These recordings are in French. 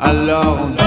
Alors on danse.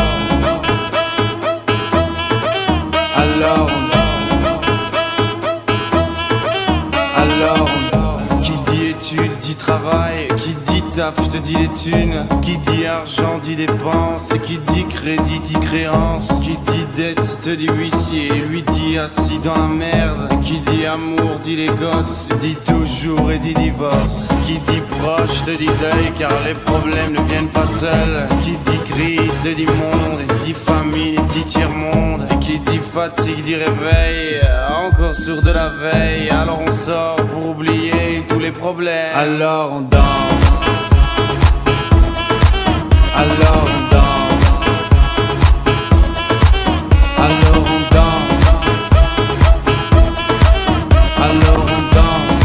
Alors on qui dit études dit travail, qui dit taf te dit les thunes, qui dit argent dit dépenses, qui dit crédit dit créance, qui dit dette te dit huissier, lui dit assis dans la merde, qui dit amour dit les gosses, dit toujours et dit divorce, qui dit proche te dit deuil car les problèmes ne viennent pas seuls, qui dit crise te dit monde, dit famine dit tiers-monde, qui dit fatigue dit réveil, encore sourd de la veille, alors on sort pour oublier tous les problèmes. Alors on danse. Alors on danse. Alors on danse. Alors on danse.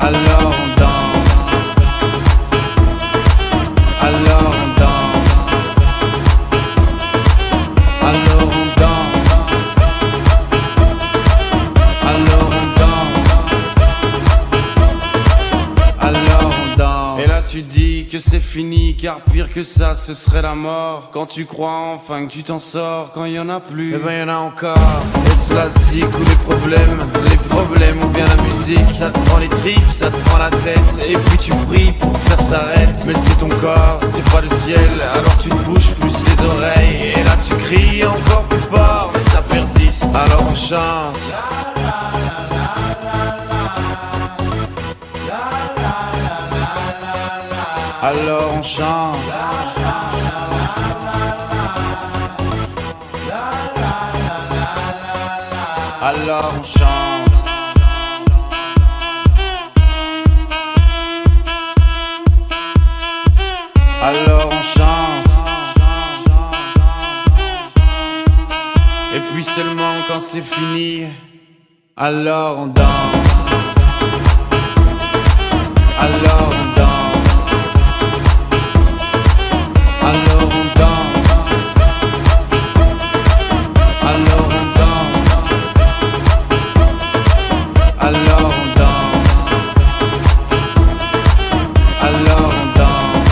Alors on danse. Alors on danse. Alors on danse. Alors on danse. Alors on danse. Et là tu dis que c'est fini, car pire que ça ce serait la mort. Quand tu crois enfin que tu t'en sors, quand il y en a plus, eh ben y en a encore. Est-ce la zik ou les problèmes ou bien la musique? Ça te prend les tripes, ça te prend la tête, et puis tu pries pour que ça s'arrête. Mais c'est ton corps, c'est pas le ciel, alors tu te bouges plus les oreilles. Et là tu cries encore plus fort, mais ça persiste, alors on chante. Alors on chante. Alors on chante. Alors on chante. Et puis seulement quand c'est fini, alors on danse. Alors on danse. Alors on danse. Alors on danse. Alors on danse. Alors on danse.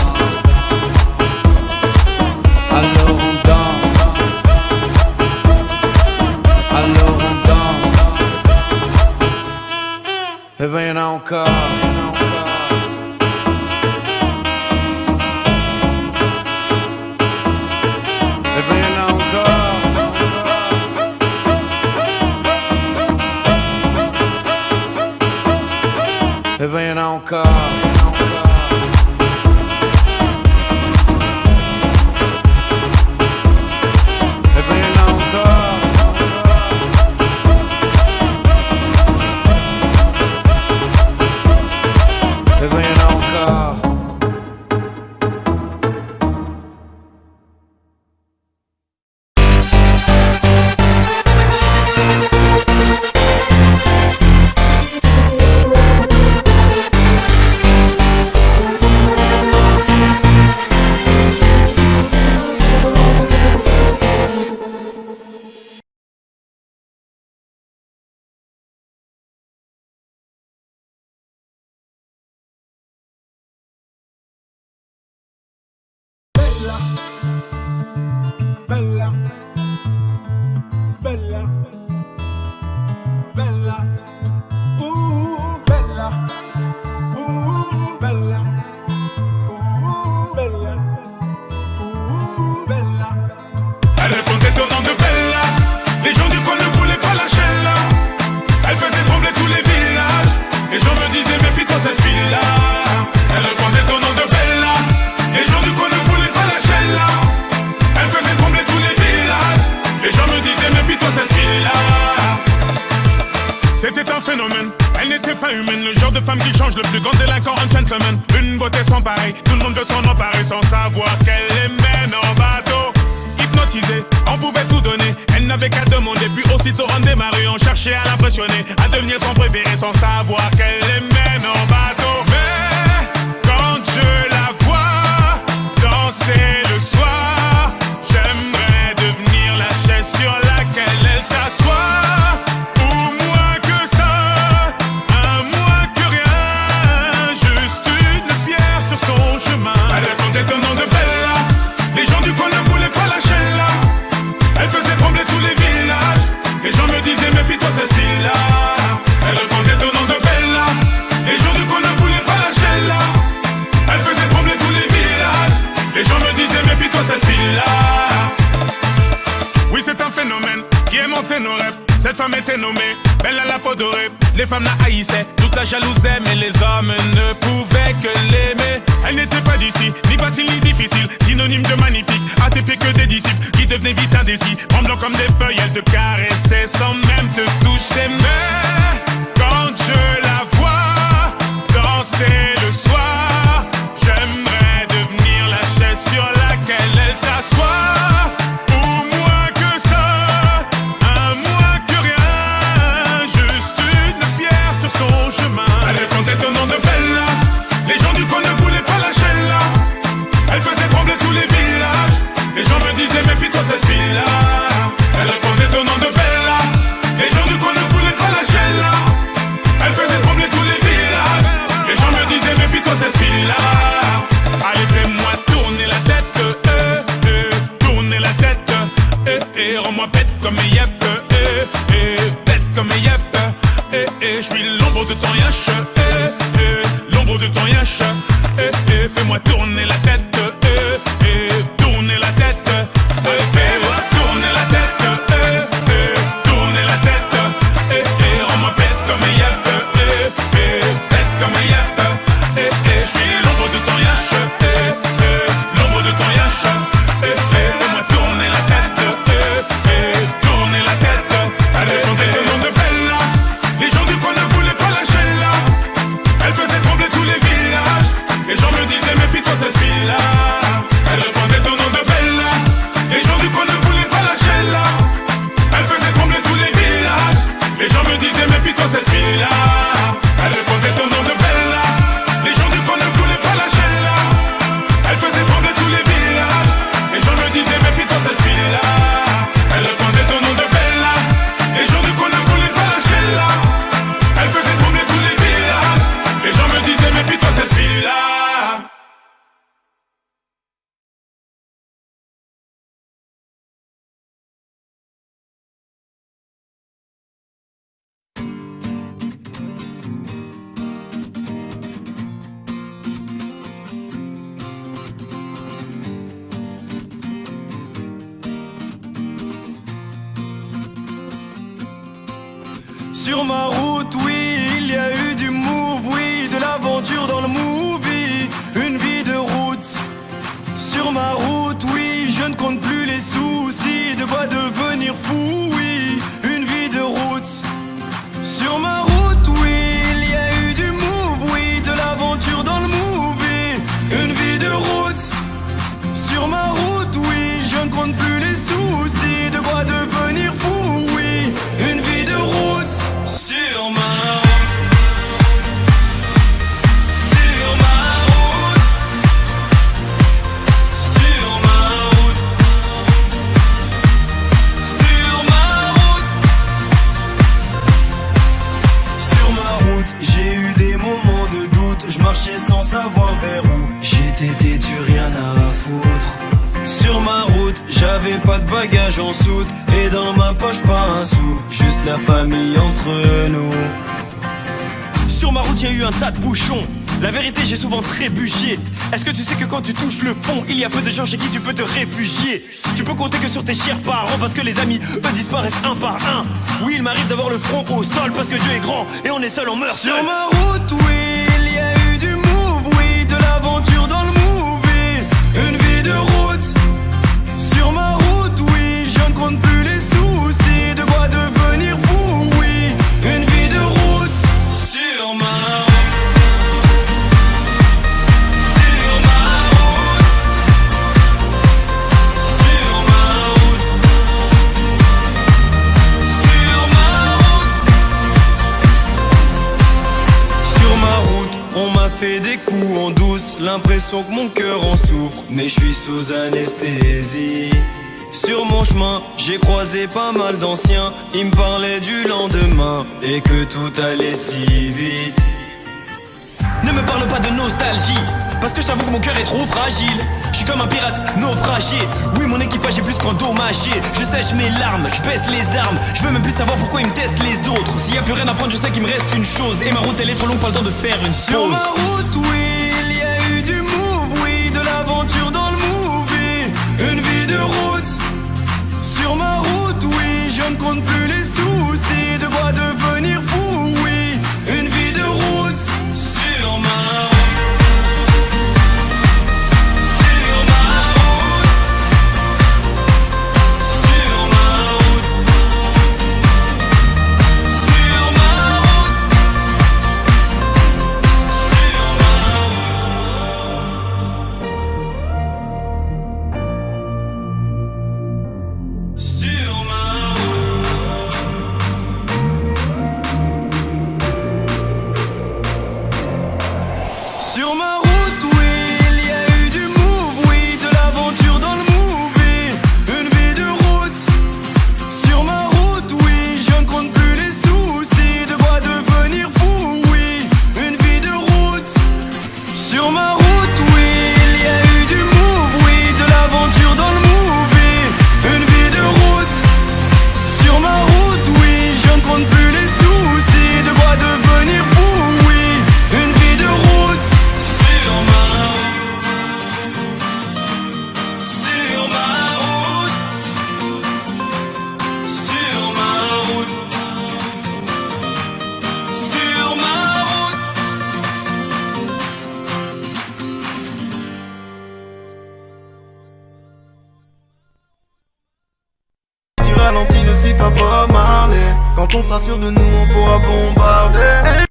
Alors on danse. Alors on danse. Eh ben y'en a encore. Eh ben y'en a encore. Eh ben y'en a encore. Eh ben y'en a encore. Bella, bella, bella, bella, bella, bella, bella. Elle répondait au nom de Bella. Les gens du coin ne voulaient pas lâcher là. Elle faisait trembler tous les villages. Les gens me disaient méfie-toi cette fille-là. Elle répondait au nom de Bella. Les gens du coin ne voulaient pas lâcher là. Elle faisait trembler tous les villages. Les gens me disaient méfie-toi cette fille-là. C'était un phénomène, elle n'était pas humaine. Le genre de femme qui change le plus grand délinquant en gentleman. Une beauté sans pareil, tout le monde veut s'en emparer sans savoir qu'elle les mène en bateau. Hypnotisée, on pouvait tout donner. Elle n'avait qu'à demander, puis aussitôt on démarrait. On cherchait à l'impressionner, à devenir son préféré sans savoir qu'elle les mène en bateau. Mais quand je la vois danser le soir, j'aimerais devenir la chaise sur laquelle elle s'assoit. Elle répondait au nom méfie-toi cette fille-là. Elle répondait au nom de Bella. Les gens du coin ne voulaient pas lâcher là. Elle faisait trembler tous les villages. Les gens me disaient méfie-toi cette fille-là. Oui, c'est un phénomène qui est monté nos rêves. Cette femme était nommée Bella la peau dorée. Les femmes la haïssaient, toute la jalousaient, mais les hommes ne pouvaient que l'aimer. Elle n'était pas d'ici, ni facile ni difficile, synonyme de magnifique, à ses pieds que des disciples qui devenaient vite indécis. Tremblant comme des feuilles, elle te caressait sans même te toucher. Mais quand je la vois danser le soir, j'aimerais devenir la chaise sur laquelle elle s'assoit. Son chemin. Elle répondait au nom de Bella. Les gens du coin ne voulaient pas lâcher là. Elle faisait trembler tous les villages. Les gens me disaient méfie-toi cette fille-là. Elle répondait au nom de Bella. Les gens du coin ne voulaient pas lâcher là. Elle faisait trembler tous les villages. Les gens me disaient méfie-toi cette fille-là. Allez fais-moi tourner la tête, tourner la tête, rends-moi bête comme un yep, bête comme un yep. Je suis l'ombre de ton yash, l'ombre de ton yash, fais-moi tourner la tête, tourner la tête, fais-moi tourner la tête, tourner la tête, rends-moi bête comme un yep, bête comme un yep, je suis l'ombre de ton yash, l'ombre de ton yash, fais-moi tourner la tête, tourner la tête, allez tourner le nom de Bella. Les gens du coin ne voulaient pas lâcher là. Elle faisait trembler tous les villages. Les gens me disaient méfie-toi cette fille-là. Elle répondait au nom de Bella. Les gens du coin ne voulaient pas lâcher là. Elle faisait trembler tous les villages. Les gens me disaient méfie-toi cette fille-là. Elle répondait au nom de Bella. Les gens du coin ne voulaient pas lâcher là. Elle faisait trembler tous les villages. Les gens me disaient méfie-toi cette fille-là. Elle répondait au nom de Bella. Les gens du coin ne voulaient pas lâcher là. Elle faisait trembler tous les villages. Les gens me disaient méfie-toi cette fille-là. Sur ma route, oui, il y a eu du move, oui, de l'aventure dans le movie, une vie de route. Sur ma route, oui, je ne compte plus les soucis, de quoi devenir fou, oui, une vie de route. Sur ma route, oui, il y a eu du move, oui, de l'aventure dans le movie, une vie de route. Sur ma route, oui, je ne compte plus les soucis, de quoi devenir fou, oui, une vie de route. Sur ma route, sur ma route, sur ma route, sur ma route, sur ma route, j'ai eu des moments de doute, je marchais sans savoir vers où j'étais têtu, rien à foutre. Sur ma route, j'avais pas de bagages en soute, et dans ma poche pas un sou, juste la famille entre nous. Sur ma route, y a eu un tas de bouchons. La vérité, j'ai souvent trébuché. Est-ce que tu sais que quand tu touches le fond, il y a peu de gens chez qui tu peux te réfugier? Tu peux compter que sur tes chers parents, parce que les amis, eux, disparaissent un par un. Oui, il m'arrive d'avoir le front au sol, parce que Dieu est grand, et on est seul, on meurt seul. Sur ma route, oui, il y a eu du move, oui, de l'aventure dans le movie, une vie de route. Sur ma route, oui, je ne compte plus les soucis, de quoi devenir fou, oui, une vie de route. Sur ma route, sur ma route, sur ma route, sur ma route. Sur ma route, on m'a fait des coups en douce, l'impression que mon cœur en souffre, mais je suis sous anesthésie. Sur mon chemin, j'ai croisé pas mal d'anciens, ils me parlaient du lendemain et que tout allait si vite. Ne me parle pas de nostalgie, Parce que je t'avoue que mon cœur est trop fragile. Je suis comme un pirate naufragé. Oui, mon équipage est plus qu'endommagé. Je sèche mes larmes, je baisse les armes. Je veux même plus savoir pourquoi ils me testent les autres. S'il y a plus rien à prendre, je sais qu'il me reste une chose. Et ma route elle est trop longue, pas le temps de faire une pause. Sur ma route, oui, il y a eu du move, oui, de l'aventure dans le movie. Une vie de route. Sur ma route, oui, je ne compte plus les soucis. De quoi devenir fou, oui. Une vie de route. Sur ma route. Sur ma route, oui, il y a eu du move, oui, de l'aventure dans le movie. Une vie de route. Sur ma route, oui, je ne compte plus les soucis. De quoi devenir fou, oui. Une vie de route. Sur ma route, oui, il y a eu du move, oui, de l'aventure dans le movie. Une vie de route. Sur ma route, oui, je ne compte plus les soucis. De quoi devenir fou, oui. Une vie de route. Sur ma route. Sur ma route. Sur ma route. Sur ma route. Tu ralentis, je suis pas Bob Marley. Quand on sera sûr de nous, on pourra bombarder.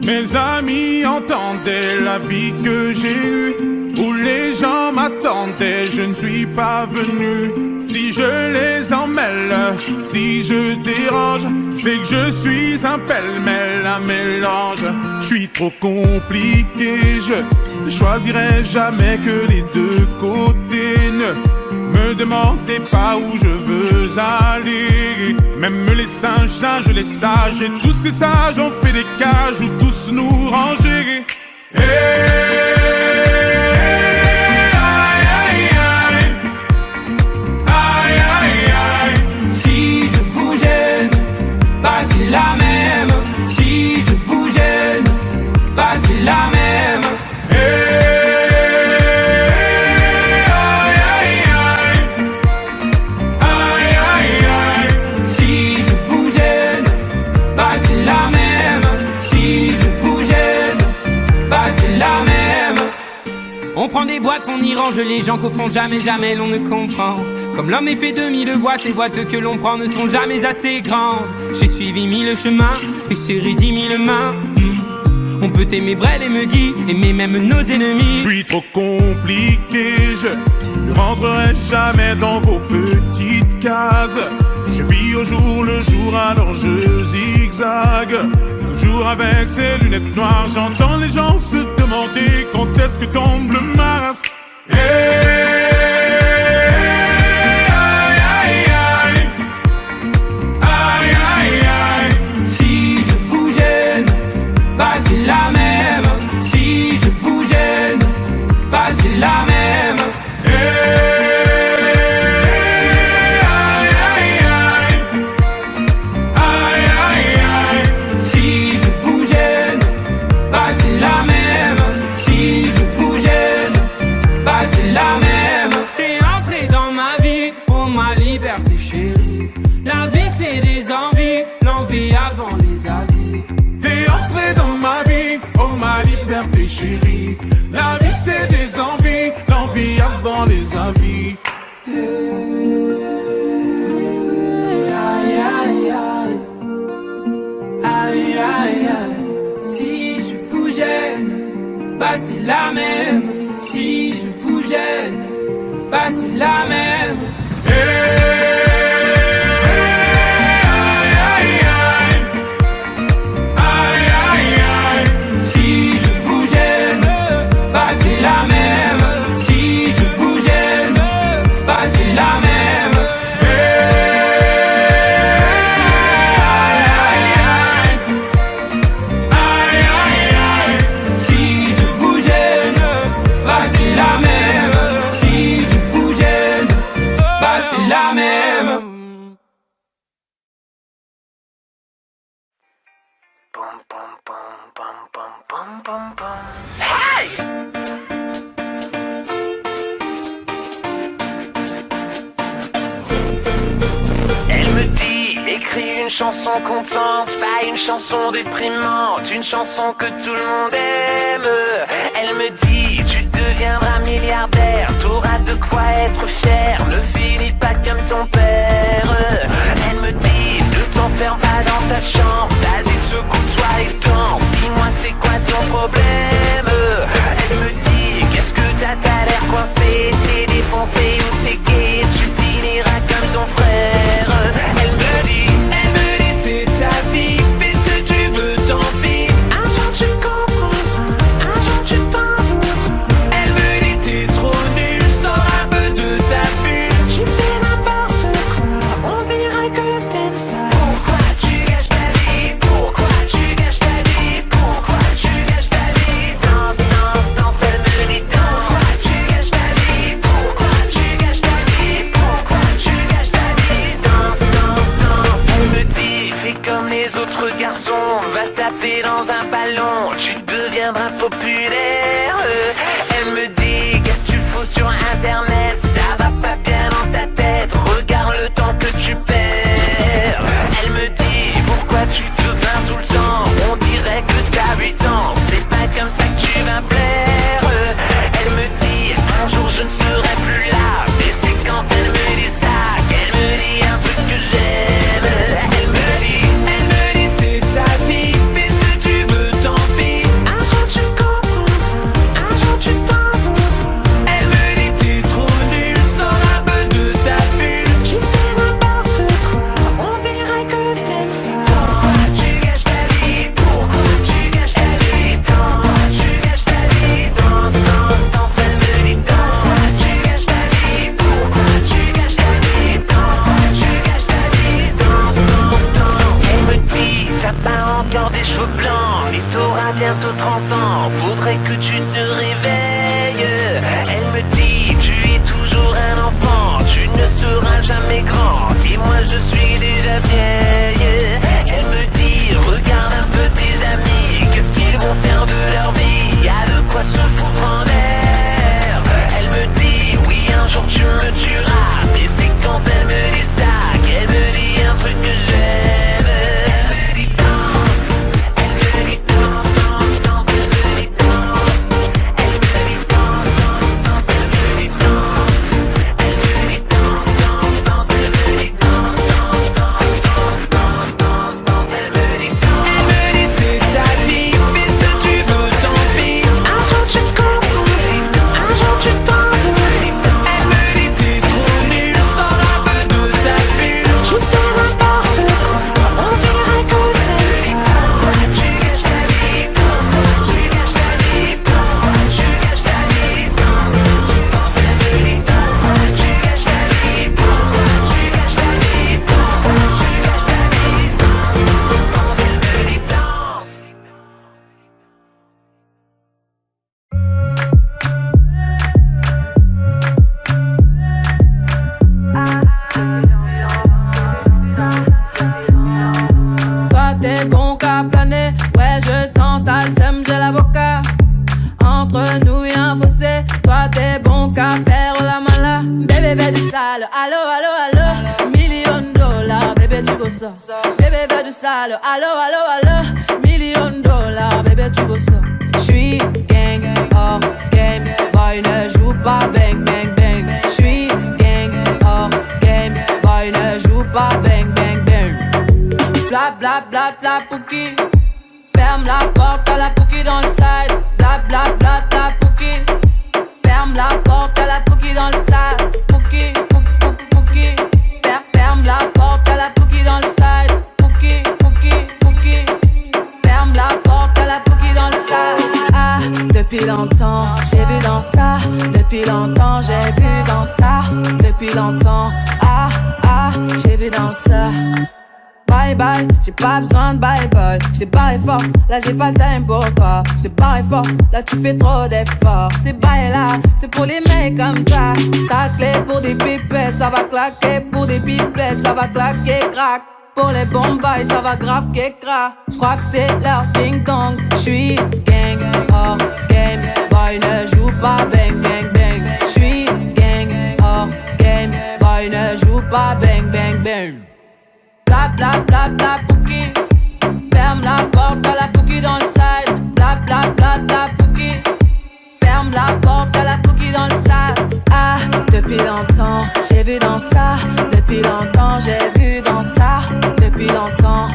Mes amis entendaient la vie que j'ai eue, où les gens m'attendaient, je ne suis pas venu. Si je les emmêle, si je dérange, c'est que je suis un pêle-mêle, un mélange. Je suis trop compliqué, je choisirai jamais que les deux côtés. Ne me demandez pas où je veux aller. Même les singes, les sages, et tous ces sages ont fait des cages où tous nous ranger. Si je vous gêne, bah c'est la même. Si je vous gêne, bah c'est la même. Si je vous gêne, bah c'est la même. Si je vous gêne, bah c'est la même. On prend des boîtes, on y range les gens qu'au fond jamais, jamais l'on ne comprend. Comme l'homme est fait de mille bois, ces boîtes que l'on prend ne sont jamais assez grandes. J'ai suivi mille chemins et serré 10 000 mains. On peut aimer Brel et Meggy, aimer même nos ennemis. Je suis trop compliqué, je ne rentrerai jamais dans vos petites cases. Je vis au jour le jour, alors je zigzague. Toujours avec ces lunettes noires, j'entends les gens se demander quand est-ce que tombe le masque. Si je vous gêne, bah c'est la même. Si je vous gêne, bah c'est la même. Si je vous gêne, bah c'est la même. Si je vous gêne, chérie. La vie c'est des envies, l'envie avant les avis. Aïe aïe aïe, aïe aïe aïe. Si je vous gêne, bah c'est la même. Si je vous gêne, bah c'est la même. Si je vous gêne, bah c'est la même. Si je vous gêne, bah c'est la même. Si je vous gêne, bah c'est la même. Si je vous gêne, bah c'est la même. Elle me dit, écris une chanson contente, pas une chanson déprimante, une chanson que tout le monde aime. Elle me dit, tu deviendras milliardaire, t'auras de quoi être fier, ne finis pas comme ton père. Elle me dit, ne t'enferme pas dans ta chambre, vas-y secoue-toi et danse, dis-moi c'est quoi ton problème. Elle me dit, qu'est-ce que t'as l'air coincé, t'es défoncé ou t'es gay, tu finiras comme ton frère. Elle me dit, c'est ta vie, fais ce que tu veux, tant pis. Un jour tu comprendras, un jour tu t'en voudras. Elle me dit, t'es trop nul, sors un peu de ta bulle. Tu fais n'importe quoi, on dirait que t'aimes ça. Pourquoi tu gâches ta vie? Pourquoi tu gâches ta vie? Pourquoi tu gâches ta vie? Danse, danse, danse, elle me dit danse. Pourquoi tu gâches ta vie? Pourquoi tu gâches ta vie? Pourquoi tu gâches ta vie? Danse, danse, danse. Elle me dit, fais comme les autres garçons, va taper dans un ballon, tu deviendras populaire. Elle me dit, qu'est-ce que tu fous sur internet? Ça va pas bien dans ta tête, regarde le temps que tu perds. Elle me dit, pourquoi tu te plains tout le temps? On dirait que t'as 8 ans, c'est pas comme ça que tu vas plaire. Elle me dit, un jour je ne serai plus là, mais c'est quand elle me dit ça qu'elle me dit un truc que j'aime. Elle me dit, c'est ta vie, fais ce que tu veux, tant pis. Un jour tu comprendras, un jour tu t'en voudras. Elle me dit, t'es trop nul, sors un peu de ta bulle. Tu fais n'importe quoi, on dirait que t'aimes ça. Pourquoi tu gâches ta vie? Pourquoi tu gâches ta vie? Pourquoi tu gâches ta vie? Danse, danse, danse, elle me dit danse. Pourquoi tu gâches ta vie? Pourquoi tu gâches ta vie? Pourquoi tu gâches ta vie? Danse, danse, danse. Elle me dit, t'as pas encore des cheveux blancs, mais t'auras bientôt 30 ans, faudrait que tu te réveilles. Elle me dit, tu es toujours un enfant, tu ne seras jamais grand, et moi je suis déjà vieille. Elle me dit, regarde un peu tes amis, qu'est-ce qu'ils vont faire de leur vie, y a de quoi se foutre en l'air. Elle me dit, oui un jour tu me tueras, mais c'est quand elle me dit ça qu'elle me dit un truc que j'aime. Elle me dit danse, elle me dit danse, danse, danse, elle me dit danse. Elle me dit danse, danse, danse, elle me dit danse. Elle me dit danse, danse, danse, elle me dit danse, danse, danse, danse, danse, danse, elle me dit danse. Elle me dit c'est ta vie, fais ce que tu veux, tant pis. Un jour tu comprendras, un jour tu t'en voudras. Elle me dit t'es trop nul, sors un peu de ta bulle. Tu fais n'importe quoi, on dirait que t'aimes ça. Pourquoi tu gâches ta vie? Pourquoi tu gâches ta vie? Pourquoi tu gâches ta vie? Danse, danse, elle me dit danse. Pourquoi tu gâches ta vie? Pourquoi tu gâches ta vie? Pourquoi tu gâches ta vie? Danse, danse, elle me dit danse. Toi t'es bon qu'à planer, ouais je sens ta sème, j'ai l'avocat. Entre nous y'a un fossé, toi t'es bon qu'à faire la mala. Bébé veut du sale, allo allo allo. $1,000,000, bébé tu veux ça. Bébé veut du sale, allo allo allo. $1,000,000, bébé tu veux ça. J'suis gang bla bla bla Pouki. Ferme la porte à la Pouki dans le side. Bla bla bla bla Pouki. Ferme la porte à la Pouki dans le sas. Pouki, Pouki. Ferme la porte à la Pouki dans le side. Pouki, Pouki. Ferme la porte à la Pouki dans le sas. Ah, depuis longtemps, j'ai vu dans ça. Depuis longtemps, j'ai vu dans ça. Depuis longtemps, j'ai vu dans ça. Bye bye, j'ai pas besoin de bye bye. J't'ai barré fort, là j'ai pas le time pour toi. J't'ai barré fort, là tu fais trop d'efforts. Ces bails là, c'est pour les mecs comme toi. Ta clé pour des pipettes, ça va claquer. Pour des pipettes, ça va claquer, crack. Pour les bombes, ça va grave qu'écra. J'crois que c'est leur ding dong. J'suis gang, hors game. Boy ne joue pas bang bang bang. J'suis gang, hors game. Boy ne joue pas bang bang bang. Bla bla bla bla Pouki. Ferme la porte à la Pouki dans le side. Bla bla bla bla Pouki. Ferme la porte à la Pouki dans le sas. Ah, depuis longtemps, j'ai vu dans ça. Depuis longtemps, j'ai vu dans ça. Depuis longtemps,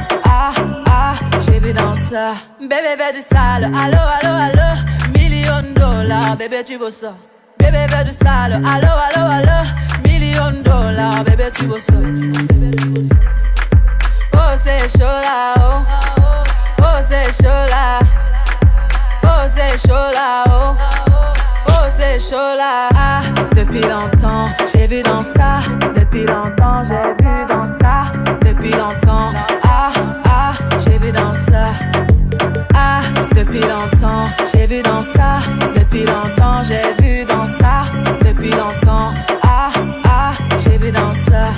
j'ai vu dans ça. Bébé veut du sale, allo, allo, allo. $1,000,000, bébé tu veux ça. Bébé veut du sale, allo, allo, allo. $1,000,000, bébé tu veux ça. Oh c'est chaud là, oh. Oh c'est chaud là. Oh c'est chaud là, oh. Oh c'est chaud là. Ah, depuis longtemps, j'ai vu dans ça. Depuis longtemps, j'ai vu dans ça. Depuis longtemps, j'ai vu dans ça. Ah, depuis longtemps, j'ai vu dans ça. Depuis longtemps, j'ai vu dans ça. Depuis longtemps, j'ai vu dans ça.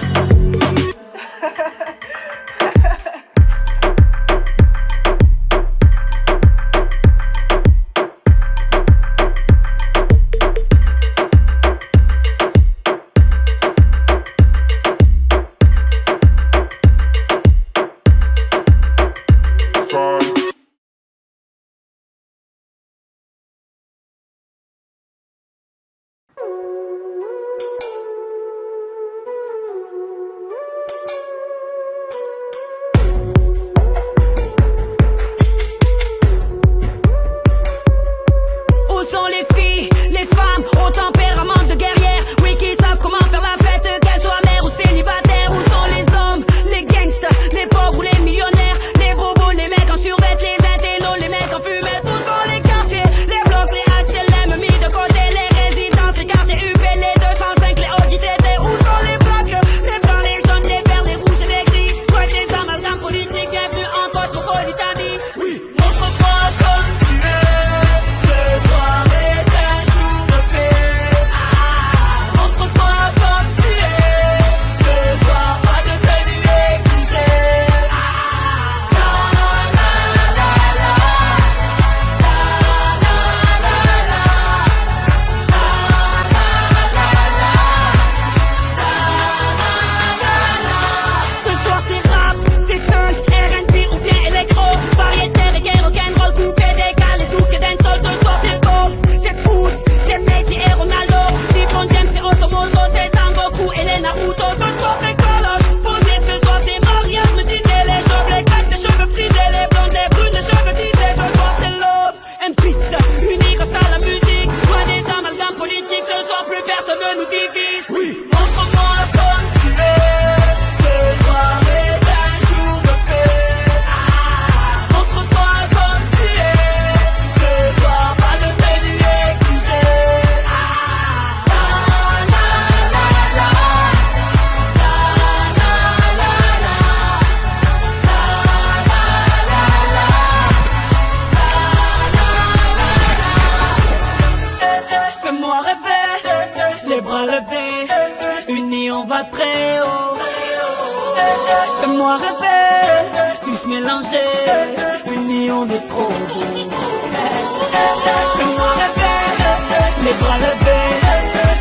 Fais-moi rêver, tous mélanger, unis on est trop beau. Fais-moi rêver, les bras levés,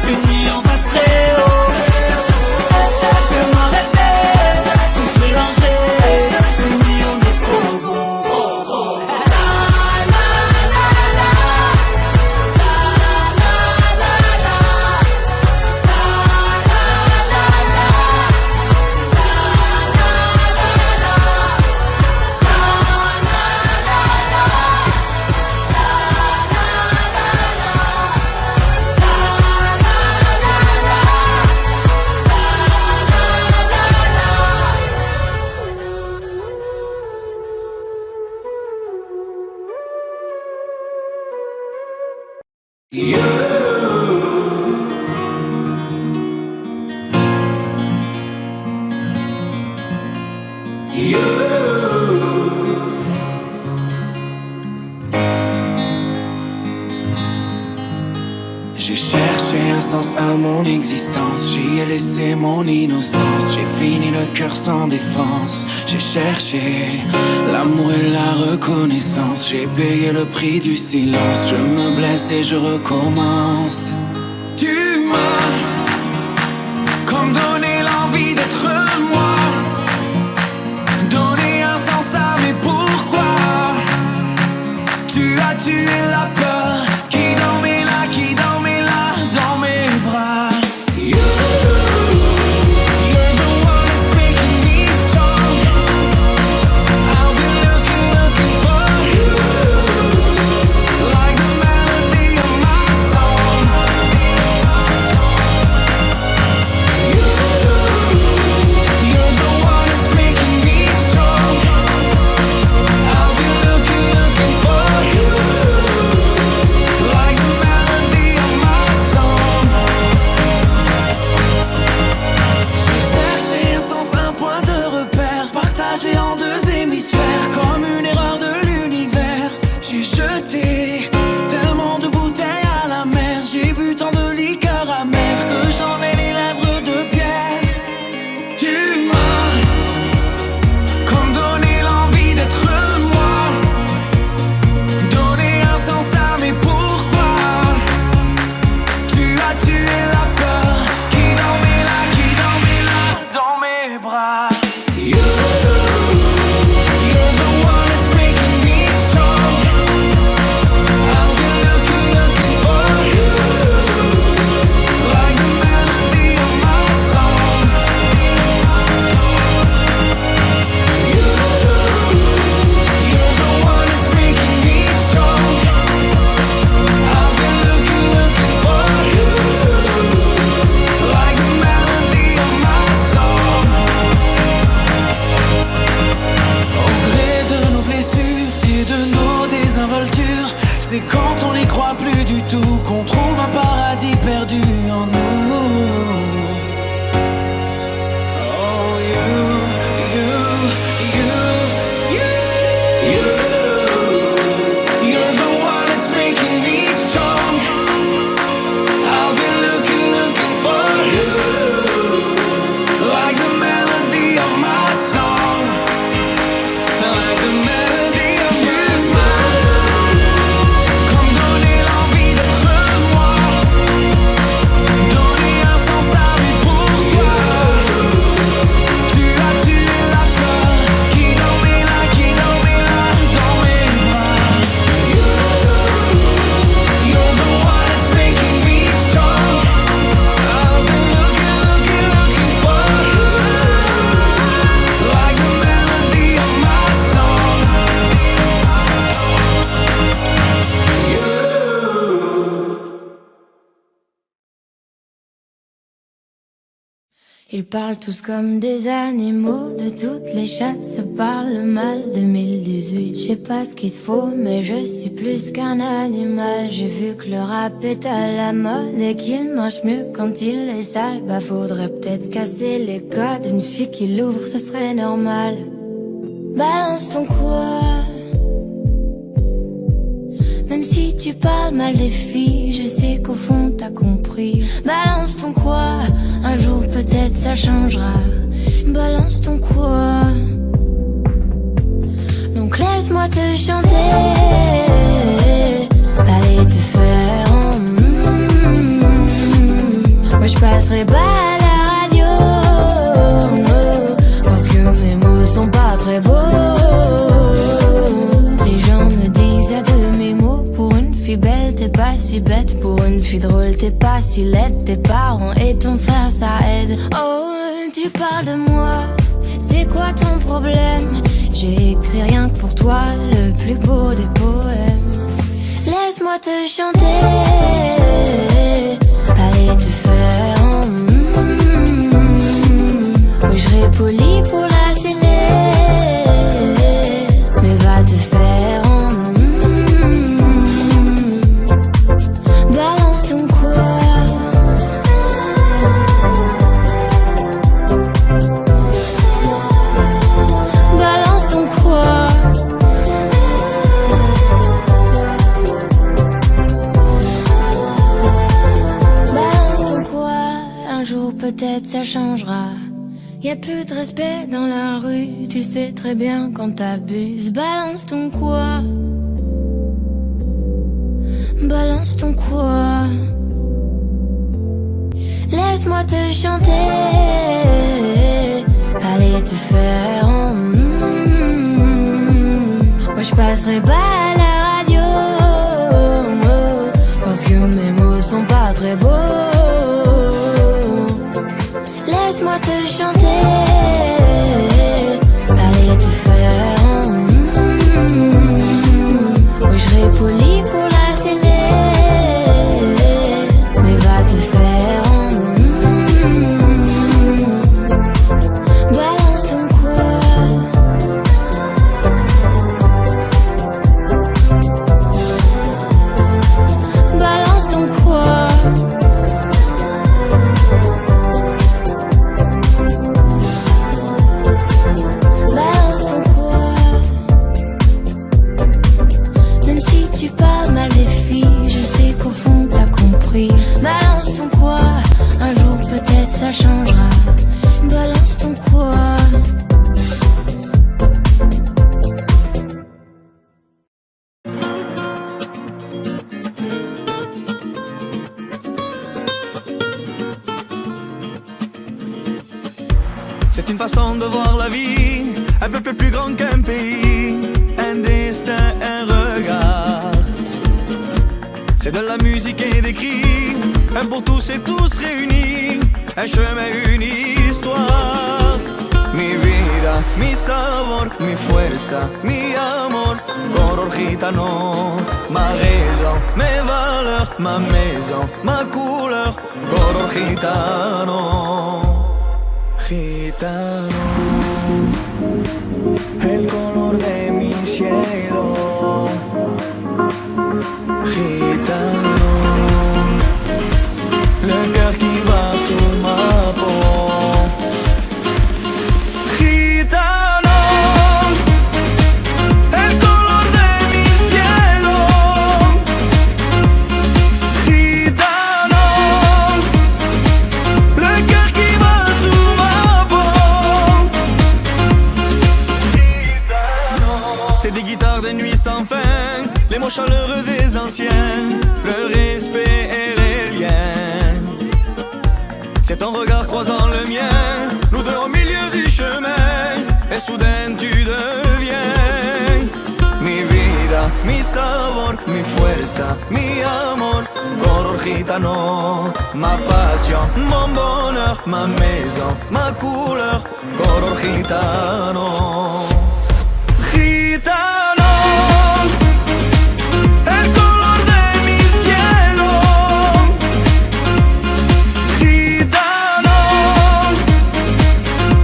unis on va très haut. Fais-moi rêver, tous mélanger, unis on est trop beau. J'ai cherché un sens à mon existence, j'y ai laissé mon innocence. J'ai fini le cœur sans défense. J'ai cherché l'amour et la reconnaissance. J'ai payé le prix du silence. Je me blesse et je recommence. Tu m'as comme donné l'envie d'être moi, donné un sens à mes pourquoi. Tu as tué la peur qui dormait là, qui dormait là dans mes bras. You're the one that's making me strong. I've been looking for you, like the melody of my song. You're the one that's making me strong. I've been looking for you, like the melody of my song. J'ai cherché un sens, un point de repère, partagé en deux hémisphères, comme une erreur de l'univers. J'ai jeté tellement de bouteilles à la mer, j'ai bu tant de liqueurs amères que j'en ai les lèvres de pierre. Tu m'as comme donné l'envie d'être moi, donné un sens à mes pourquoi. Tu as tué la peur qui dormait là dans mes bras. You're the one that's making me strong. I've been looking for you, like the melody of my song. You're the one that's making me strong. I've been looking for you, like the melody of my song. Au gré de nos blessures et de nos désinvoltures, c'est quand on n'y croit plus du tout qu'on trouve un paradis perdu en nous. Oh, you're the one that's making me strong. I've been looking for you, like the melody of my song, like the melody of my song. Comme donner l'envie d'être moi, donner un sens à mes pourquoi. Tu as tué la peur qui dormait là dans mes bras. You're the one that's making me strong. I've been looking for you, like the melody of my song. Ils parlent tous comme des animaux, de toutes les chattes, ça parle mal. 2018, je sais pas ce qu'il te faut, mais je suis plus qu'un animal. J'ai vu que le rap est à la mode et qu'il mange mieux quand il est sale. Bah faudrait peut-être casser les codes, une fille qui l'ouvre, ce serait normal. Balance ton quoi, même si tu parles mal des filles, je sais qu'au fond t'as compris. Balance ton quoi, un jour peut-être ça changera. Balance ton quoi, donc laisse-moi te chanter. Allez te faire moi je passerai pas à la radio, parce que mes mots sont pas très beaux. Les gens me disent à demi-mot, pour une fille belle t'es pas si bête, pour une fille drôle t'es pas si laide. Tes parents et ton frère ça aide. Oh tu parles de moi, c'est quoi ton problème? J'ai écrit rien que pour toi, le plus beau des poèmes. Laisse-moi te chanter, allez te faire oui, je serai poli pour la télé, mais va te faire peut-être ça changera. Y a plus de respect dans la rue, tu sais très bien quand t'abuses. Balance ton quoi? Balance ton quoi? Laisse-moi te chanter, allez te faire. Moi je passerai pas à la radio, parce que mes mots sont pas très beaux. Laisse-moi te chanter, allez te faire. Moi je serai poli pour la télé, mais va te faire. Balance ton quoi? Balance ton quoi? Balance ton quoi? Même si tu parles mal des filles, je sais qu'au fond t'as compris. Balance ton quoi? Un jour peut-être ça changera. Balance ton quoi? C'est une façon de voir la vie, un peu plus grande qu'un pays, un destin, un regard. C'est de la musique et des cris, un pour tous et tous réunis, un chemin, une histoire. Mi vida, mi sabor, mi fuerza, mi amor, color gitano. Ma raison, mes valeurs, ma maison, ma couleur, color gitano. Gitano, el color de mi cielo. Gitano, le cœur qui bat sous ma peau. Gitano, el color de mi cielo. Gitano, le cœur qui bat sous ma peau. C'est des guitares de nuit sans fin, les mots chaleureux des anciens, le respect et les liens. C'est ton regard croisant le mien, nous deux au milieu du chemin, et soudain tu deviens mi vida, mi sabor, mi fuerza, mi amor, color gitano. Ma passion, mon bonheur, ma maison, ma couleur, color gitano. Gitano, el color de mi cielo. Gitano,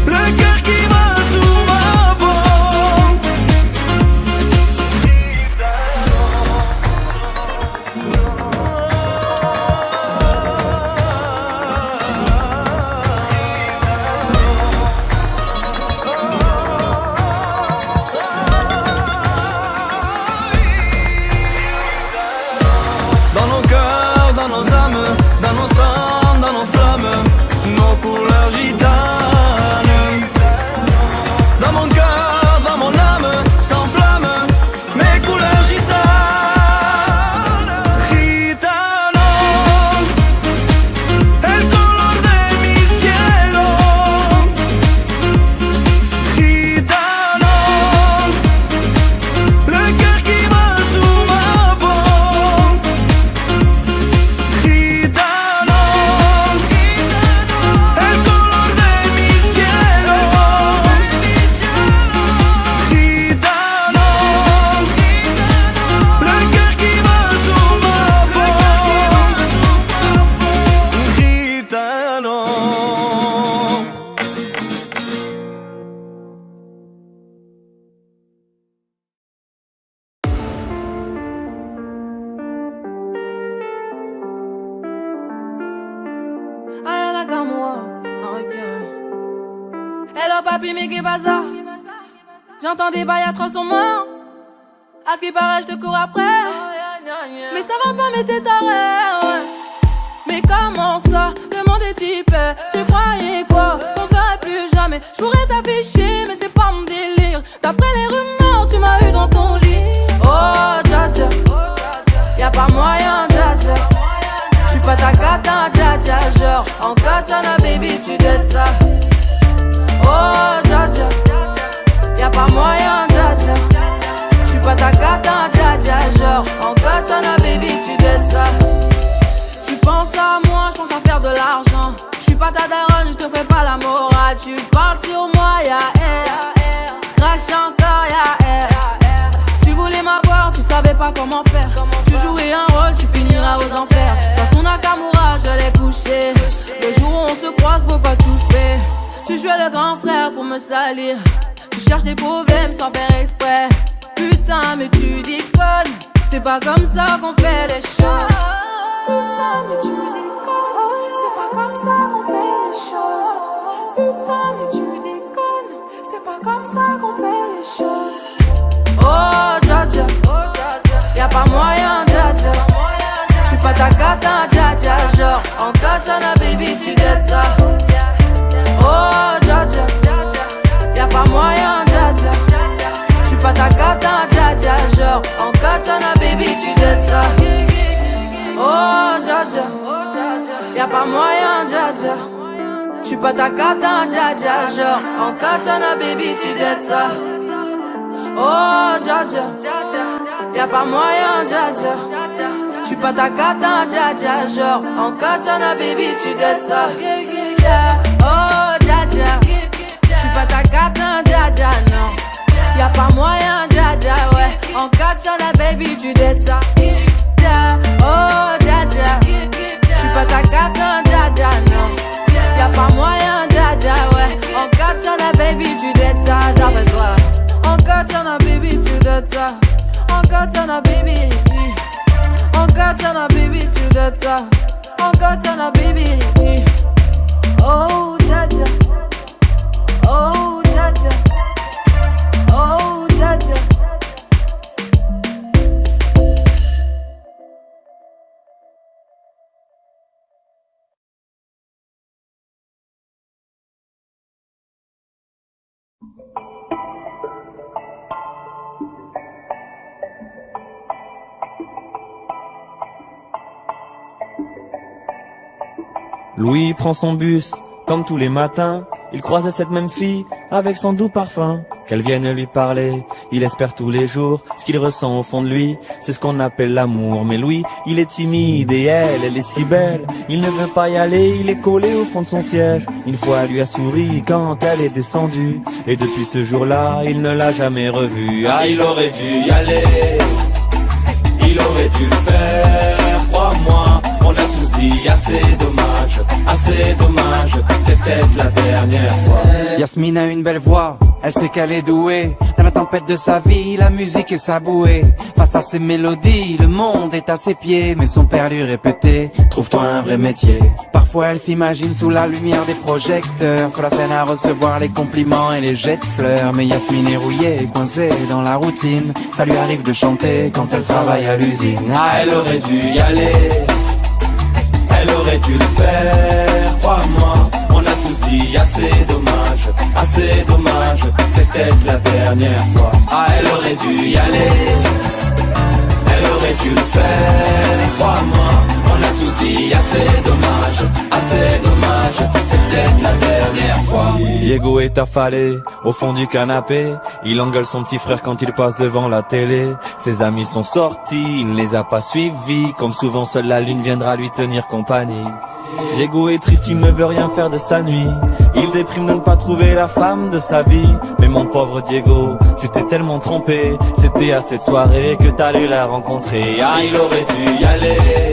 le cœur qui bat sous ma peau. Dans nos cœurs, dans nos âmes, dans nos sangs, dans nos flammes, nos couleurs gitanes. Dans mon cœur, dans mon âme, s'enflamme mes couleurs gitanes. Gitano, el color de mi cielo. Gitano, le cœur qui bat sous ma peau. Gitano, el color de mi cielo. Gitano, le cœur qui bat sous ma peau. Gitano. Ayana Gamwa, hello papi, mais qu'est bazar? J'entends des bails atroces en moi. À ce qui paraît, je te cours après. Mais ça va pas, mais t'es taré, ouais. Mais comment ça, le monde est hyper. Tu croyais quoi, qu'on serait plus jamais. J'pourrais t'afficher, mais c'est pas mon délire. D'après les rumeurs, tu m'as eu dans ton lit. Oh, dja dja, y'a pas moyen, dja dja. J'suis pas ta cata, dja dja. Genre, en katana, baby, tu dettes ça. Oh, dja dja, y'a pas moyen, dja dja. J'suis pas ta cata, dja dja. Genre, en katana, baby, tu dettes ça. Tu penses à moi, j'pense à faire de l'argent. J'suis pas ta daronne, j'te fais pas la morale. Tu parles sur moi, y'a air. Crache encore, y'a air. Tu voulais m'avoir, tu savais pas comment faire. Tu jouais un rôle, tu finiras aux enfers. Dans son Nakamura, je l'ai couché. Le jour où on se croise, faut pas tout faire. Tu jouais le grand frère pour me salir. Tu cherches des problèmes sans faire exprès. Putain, mais tu déconnes. C'est pas comme ça qu'on fait les choses. Putain, mais tu déconnes. C'est pas comme ça qu'on fait les choses. Putain, mais tu déconnes. C'est pas comme ça qu'on fait les choses. Oh, dja dja, y'a pas moyen, dja dja. J'suis pas ta cata, dja dja. Genre, en katana, baby, tu dettes ça. Oh, dja dja, y'a pas moyen, dja dja. J'suis pas ta cata, dja dja. Genre, en katana, baby, tu dettes ça. Oh, dja dja, y'a pas moyen, dja dja. J'suis pas ta cata, dja dja. Genre, en katana, baby, tu dettes ça. Oh, dja dja, y'a pas moyen, dja dja. J'suis pas ta cata, dja dja. Genre, en katana, baby, tu dettes ça. Oh, dja dja, j'suis pas ta cata, dja dja, non. Y'a pas moyen, dja dja, ouais. En katana, baby, tu dettes ça. Oh, dja dja, j'suis pas ta cata, dja dja, non. Y'a pas moyen, dja dja, ouais. En katana, baby, tu dettes ça, d'après toi. En katana, baby, tu dettes ça. En katana, baby. En katana, baby, tu dettes ça. En katana, baby. Oh, dja dja. Oh, dja dja. Oh, dja dja. Louis prend son bus, comme tous les matins. Il croise cette même fille, avec son doux parfum. Qu'elle vienne lui parler, il espère tous les jours. Ce qu'il ressent au fond de lui, c'est ce qu'on appelle l'amour. Mais Louis, il est timide et elle est si belle. Il ne veut pas y aller, il est collé au fond de son siège. Une fois, elle lui a souri quand elle est descendue. Et depuis ce jour-là, il ne l'a jamais revue. Ah, il aurait dû y aller, il aurait dû le faire, crois-moi. On a tous dit assez dommage, c'est peut-être la dernière fois. Yasmine a une belle voix, elle sait qu'elle est douée. Dans la tempête de sa vie, la musique est sa bouée. Face à ses mélodies, le monde est à ses pieds. Mais son père lui répétait, trouve-toi un vrai métier. Parfois elle s'imagine sous la lumière des projecteurs, sur la scène à recevoir les compliments et les jets de fleurs. Mais Yasmine est rouillée, coincée dans la routine. Ça lui arrive de chanter quand elle travaille à l'usine. Ah, elle aurait dû y aller, elle aurait dû le faire, crois-moi. On a tous dit assez dommage, c'est peut-être la dernière fois. Ah, elle aurait dû y aller, elle aurait dû le faire, crois-moi. On a tous dit assez dommage, c'est peut-être la dernière fois. Diego est affalé au fond du canapé. Il engueule son petit frère quand il passe devant la télé. Ses amis sont sortis, il ne les a pas suivis. Comme souvent, seule la lune viendra lui tenir compagnie. Diego est triste, il ne veut rien faire de sa nuit. Il déprime de ne pas trouver la femme de sa vie. Mais mon pauvre Diego, tu t'es tellement trompé. C'était à cette soirée que t'allais la rencontrer. Ah, il aurait dû y aller,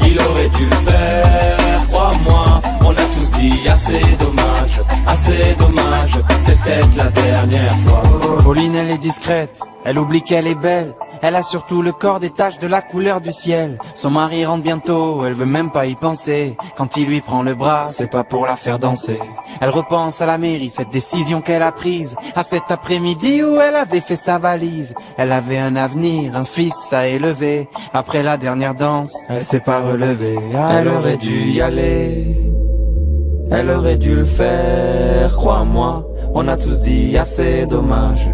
il aurait dû le faire, crois-moi. On a tous dit assez dommage, assez dommage, c'est peut-être la dernière fois. Pauline elle est discrète, elle oublie qu'elle est belle. Elle a surtout le corps des taches de la couleur du ciel. Son mari rentre bientôt, elle veut même pas y penser. Quand il lui prend le bras, c'est pas pour la faire danser. Elle repense à la mairie, cette décision qu'elle a prise. À cet après-midi où elle avait fait sa valise. Elle avait un avenir, un fils à élever. Après la dernière danse, elle s'est pas relevée. Elle aurait dû y aller, elle aurait dû le faire, crois-moi. On a tous dit assez dommage,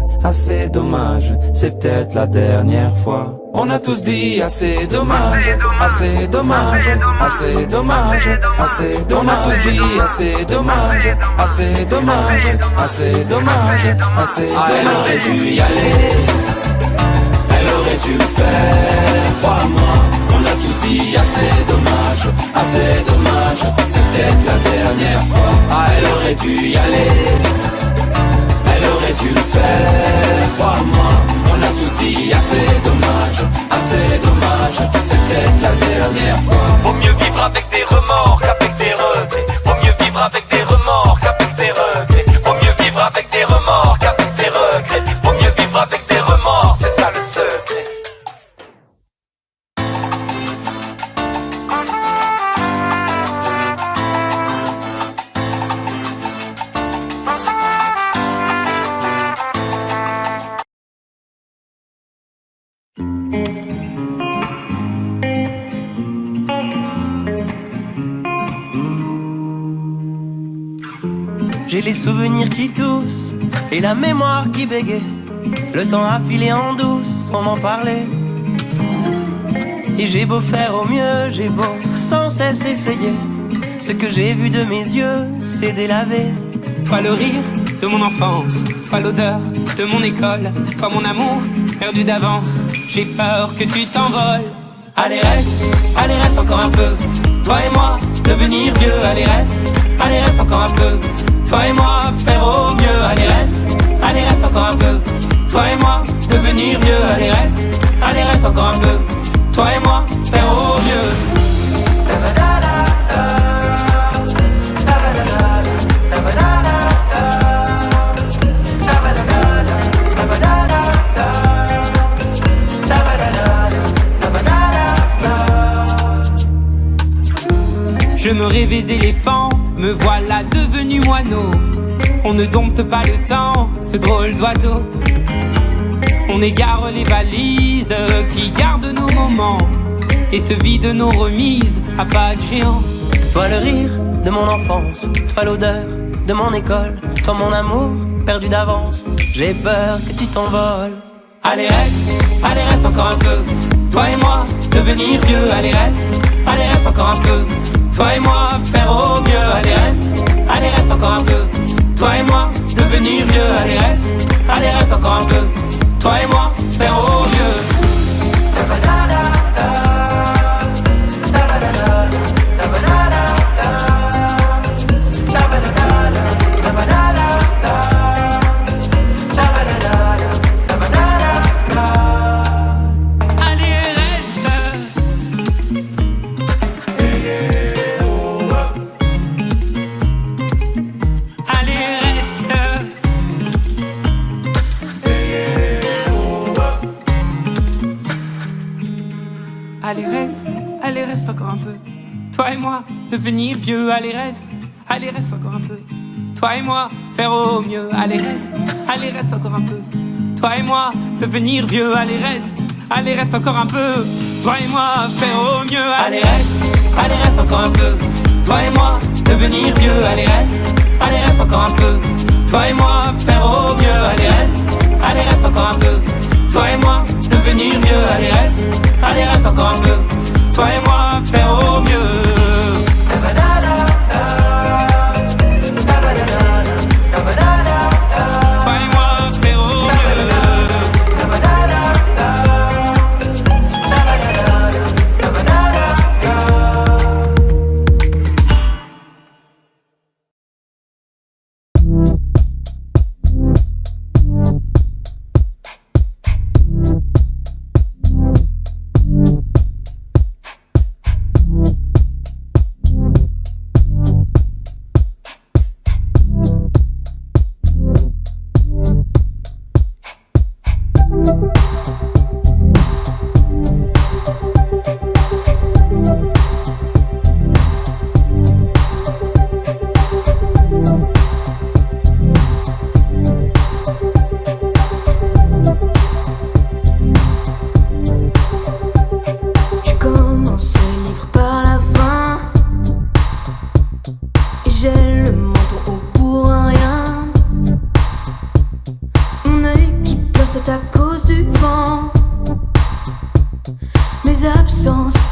c'est peut-être la dernière fois. On a tous dit assez dommage, assez dommage, assez dommage, assez dommage. On a tous dit assez dommage, assez dommage, assez dommage, assez dommage. Elle aurait dû y aller, elle aurait dû le faire, crois-moi. On a tous dit assez dommage, c'est peut-être la dernière fois. Elle aurait dû y aller, elle aurait dû le faire, crois-moi. On a tous dit assez dommage, c'est peut-être la dernière fois. Vaut mieux vivre avec des remords qu'avec des regrets. Vaut mieux vivre avec des remords qu'avec des regrets. Vaut mieux vivre avec des remords qu'avec des regrets. Vaut mieux vivre avec des remords, c'est ça le secret. J'ai les souvenirs qui toussent et la mémoire qui bégaye. Le temps a filé en douce sans m'en parler. Et j'ai beau faire au mieux, j'ai beau sans cesse essayer. Ce que j'ai vu de mes yeux, c'est délavé. Toi le rire de mon enfance, toi l'odeur de mon école, toi mon amour perdu d'avance. J'ai peur que tu t'envoles. Allez reste encore un peu. Toi et moi, devenir vieux. Allez reste encore un peu. Toi et moi, faire au mieux. Allez reste encore un peu. Toi et moi, devenir vieux. Allez reste encore un peu. Toi et moi, faire au mieux. Je me rêvais éléphant, me voilà devenu moineau. On ne dompte pas le temps, ce drôle d'oiseau. On égare les valises qui gardent nos moments et se vident nos remises à pas de géant. Toi le rire de mon enfance, toi l'odeur de mon école, toi mon amour perdu d'avance. J'ai peur que tu t'envoles. Allez reste encore un peu. Toi et moi, devenir vieux. Allez reste encore un peu. Toi et moi, faire au mieux. Allez reste encore un peu. Toi et moi, devenir vieux. Allez reste encore un peu. Toi et moi, faire au mieux. Allez reste encore un peu. Toi et moi, devenir vieux. Allez reste encore un peu. Toi et moi, faire au mieux. Allez reste encore un peu. Toi et moi, devenir vieux. Allez reste encore un peu. Toi et moi, faire au mieux. Allez reste encore un peu. Toi et moi, devenir vieux. Allez reste encore un peu. Toi et moi, faire au mieux. Allez reste encore un peu. Toi et moi, devenir vieux. Allez reste encore un peu. Toi et moi, faire au mieux. Toi et moi, faire au mieux.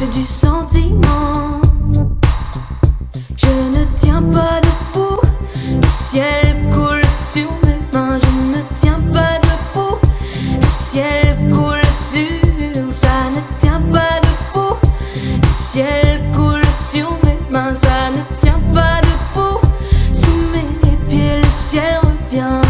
c'est du sentiment. Je ne tiens pas debout, le ciel coule sur mes mains. Je ne tiens pas debout, le ciel coule sur. Ça ne tient pas debout, le ciel coule sur mes mains. Ça ne tient pas debout, sous mes pieds le ciel revient.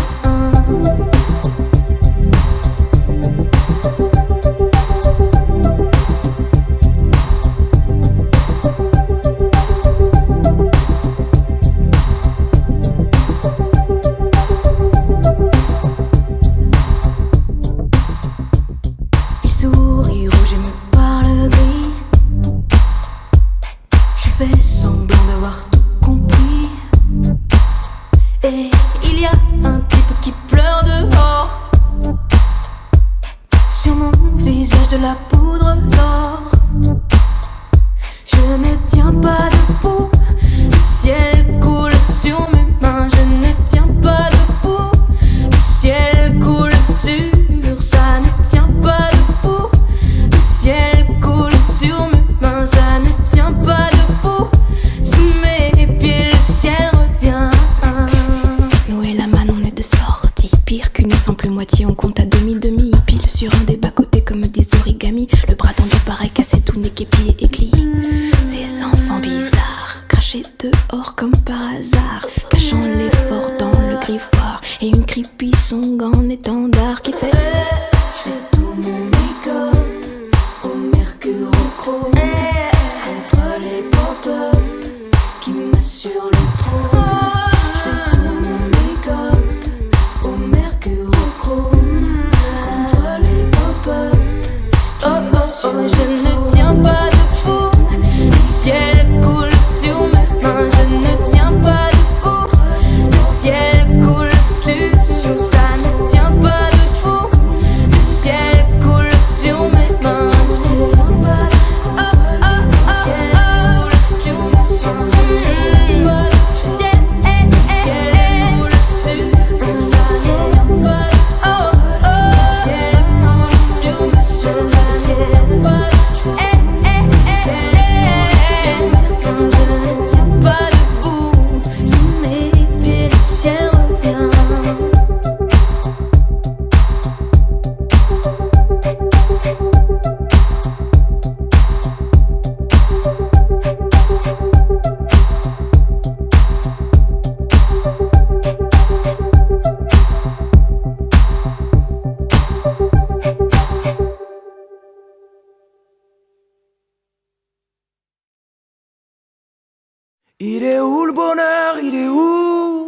Il est où le bonheur? Il est où?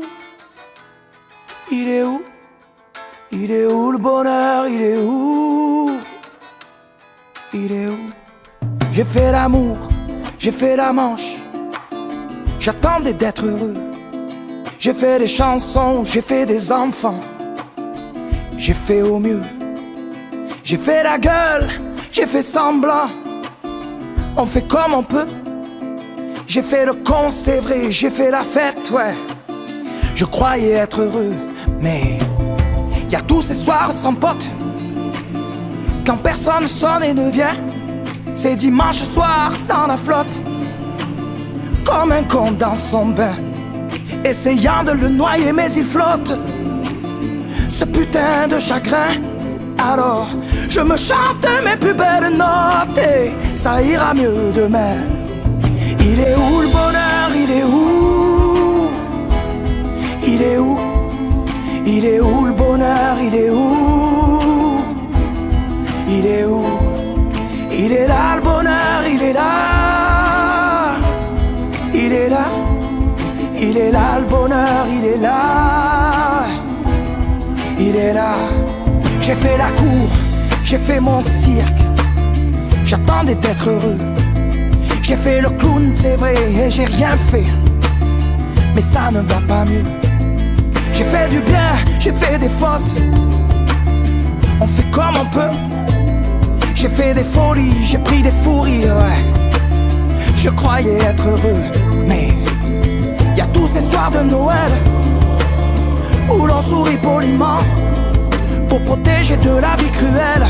Il est où? Il est où le bonheur? Il est où? Il est où? J'ai fait l'amour, j'ai fait la manche, j'attendais d'être heureux. J'ai fait des chansons, j'ai fait des enfants, j'ai fait au mieux. J'ai fait la gueule, j'ai fait semblant, on fait comme on peut. J'ai fait le con, c'est vrai, j'ai fait la fête, ouais. Je croyais être heureux, mais y a tous ces soirs sans potes, quand personne sonne et ne vient. C'est dimanche soir dans la flotte, comme un con dans son bain, essayant de le noyer mais il flotte, ce putain de chagrin. Alors je me chante mes plus belles notes et ça ira mieux demain. Il est où le bonheur? Il est où? Il est où? Il est où le bonheur? Il est où? Il est où? Il est là le bonheur, il est là. Il est là. Il est là le bonheur, il est là. Il est là. J'ai fait la cour, j'ai fait mon cirque, j'attendais d'être heureux. J'ai fait le clown, c'est vrai, et j'ai rien fait, mais ça ne va pas mieux. J'ai fait du bien, j'ai fait des fautes, on fait comme on peut. J'ai fait des folies, j'ai pris des fous rires, ouais. Je croyais être heureux, mais y a tous ces soirs de Noël où l'on sourit poliment pour protéger de la vie cruelle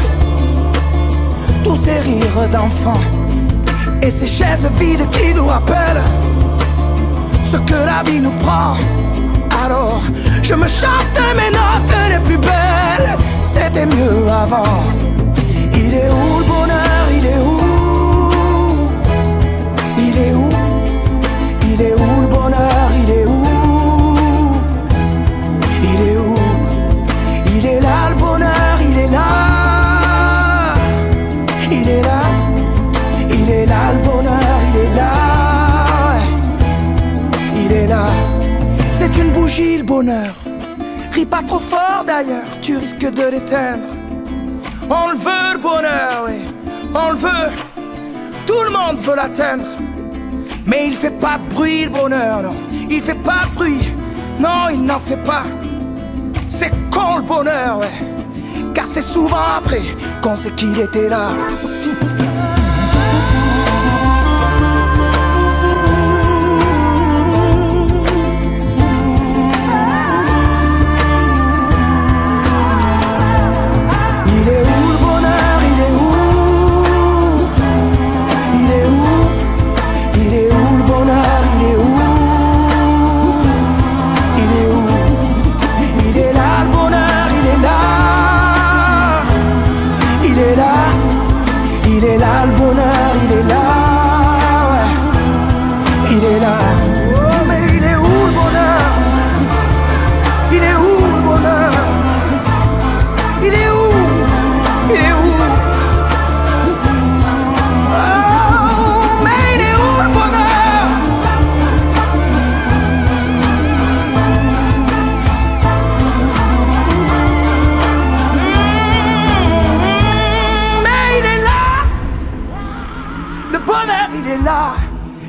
tous ces rires d'enfants Et ces chaises vides qui nous rappellent ce que la vie nous prend. Alors je me chante mes notes les plus belles. C'était mieux avant. Il est où le bonheur? Il est où? Il est où? Il est où le bonheur? Il est où? Il est où? Il est là le bonheur, il est là. Il est là. Il est là le bonheur, il est là. Il est là. C'est une bougie le bonheur. Ris pas trop fort d'ailleurs, tu risques de l'éteindre. On le veut le bonheur, oui, on le veut. Tout le monde veut l'atteindre. Mais il fait pas de bruit le bonheur, non. Il fait pas de bruit, non il n'en fait pas. C'est con le bonheur, ouais. Car c'est souvent après qu'on sait qu'il était là.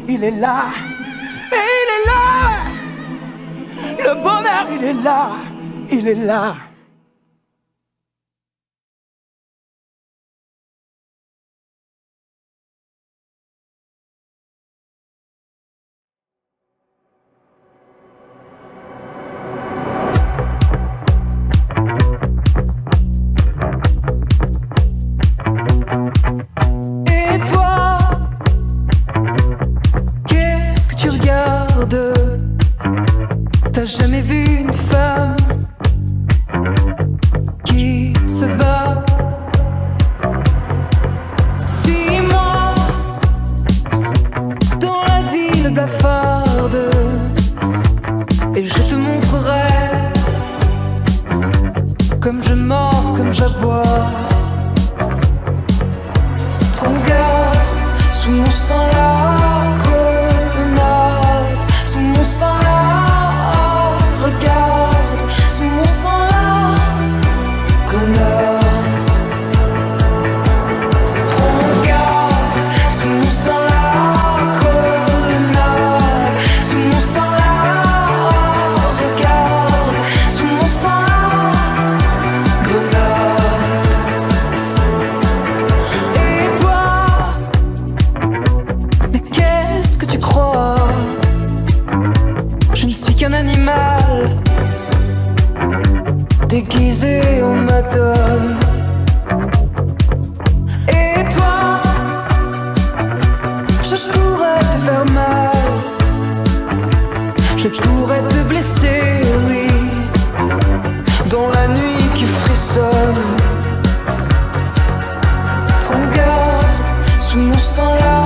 Il est là, mais il est là. Le bonheur, il est là, il est là. Et toi, qu'est-ce que tu regardes? T'as jamais vu une femme qui se bat? Suis-moi dans la ville blafarde et je te montrerai comme je mords, comme j'aboie. Prends garde, sous mon sang la grenade, sous mon sang la. Regarde, sous mon sang la grenade. Prends garde, sous mon sang la grenade, sous mon sang la. Regarde, sous mon sang la grenade. Et toi, mais qu'est-ce que tu crois? Je ne suis qu'un animal déguisé en madone. Et toi, je pourrais te faire mal, je pourrais te blesser, oui, dans la nuit qui frissonne. Prends garde, sous mon sang la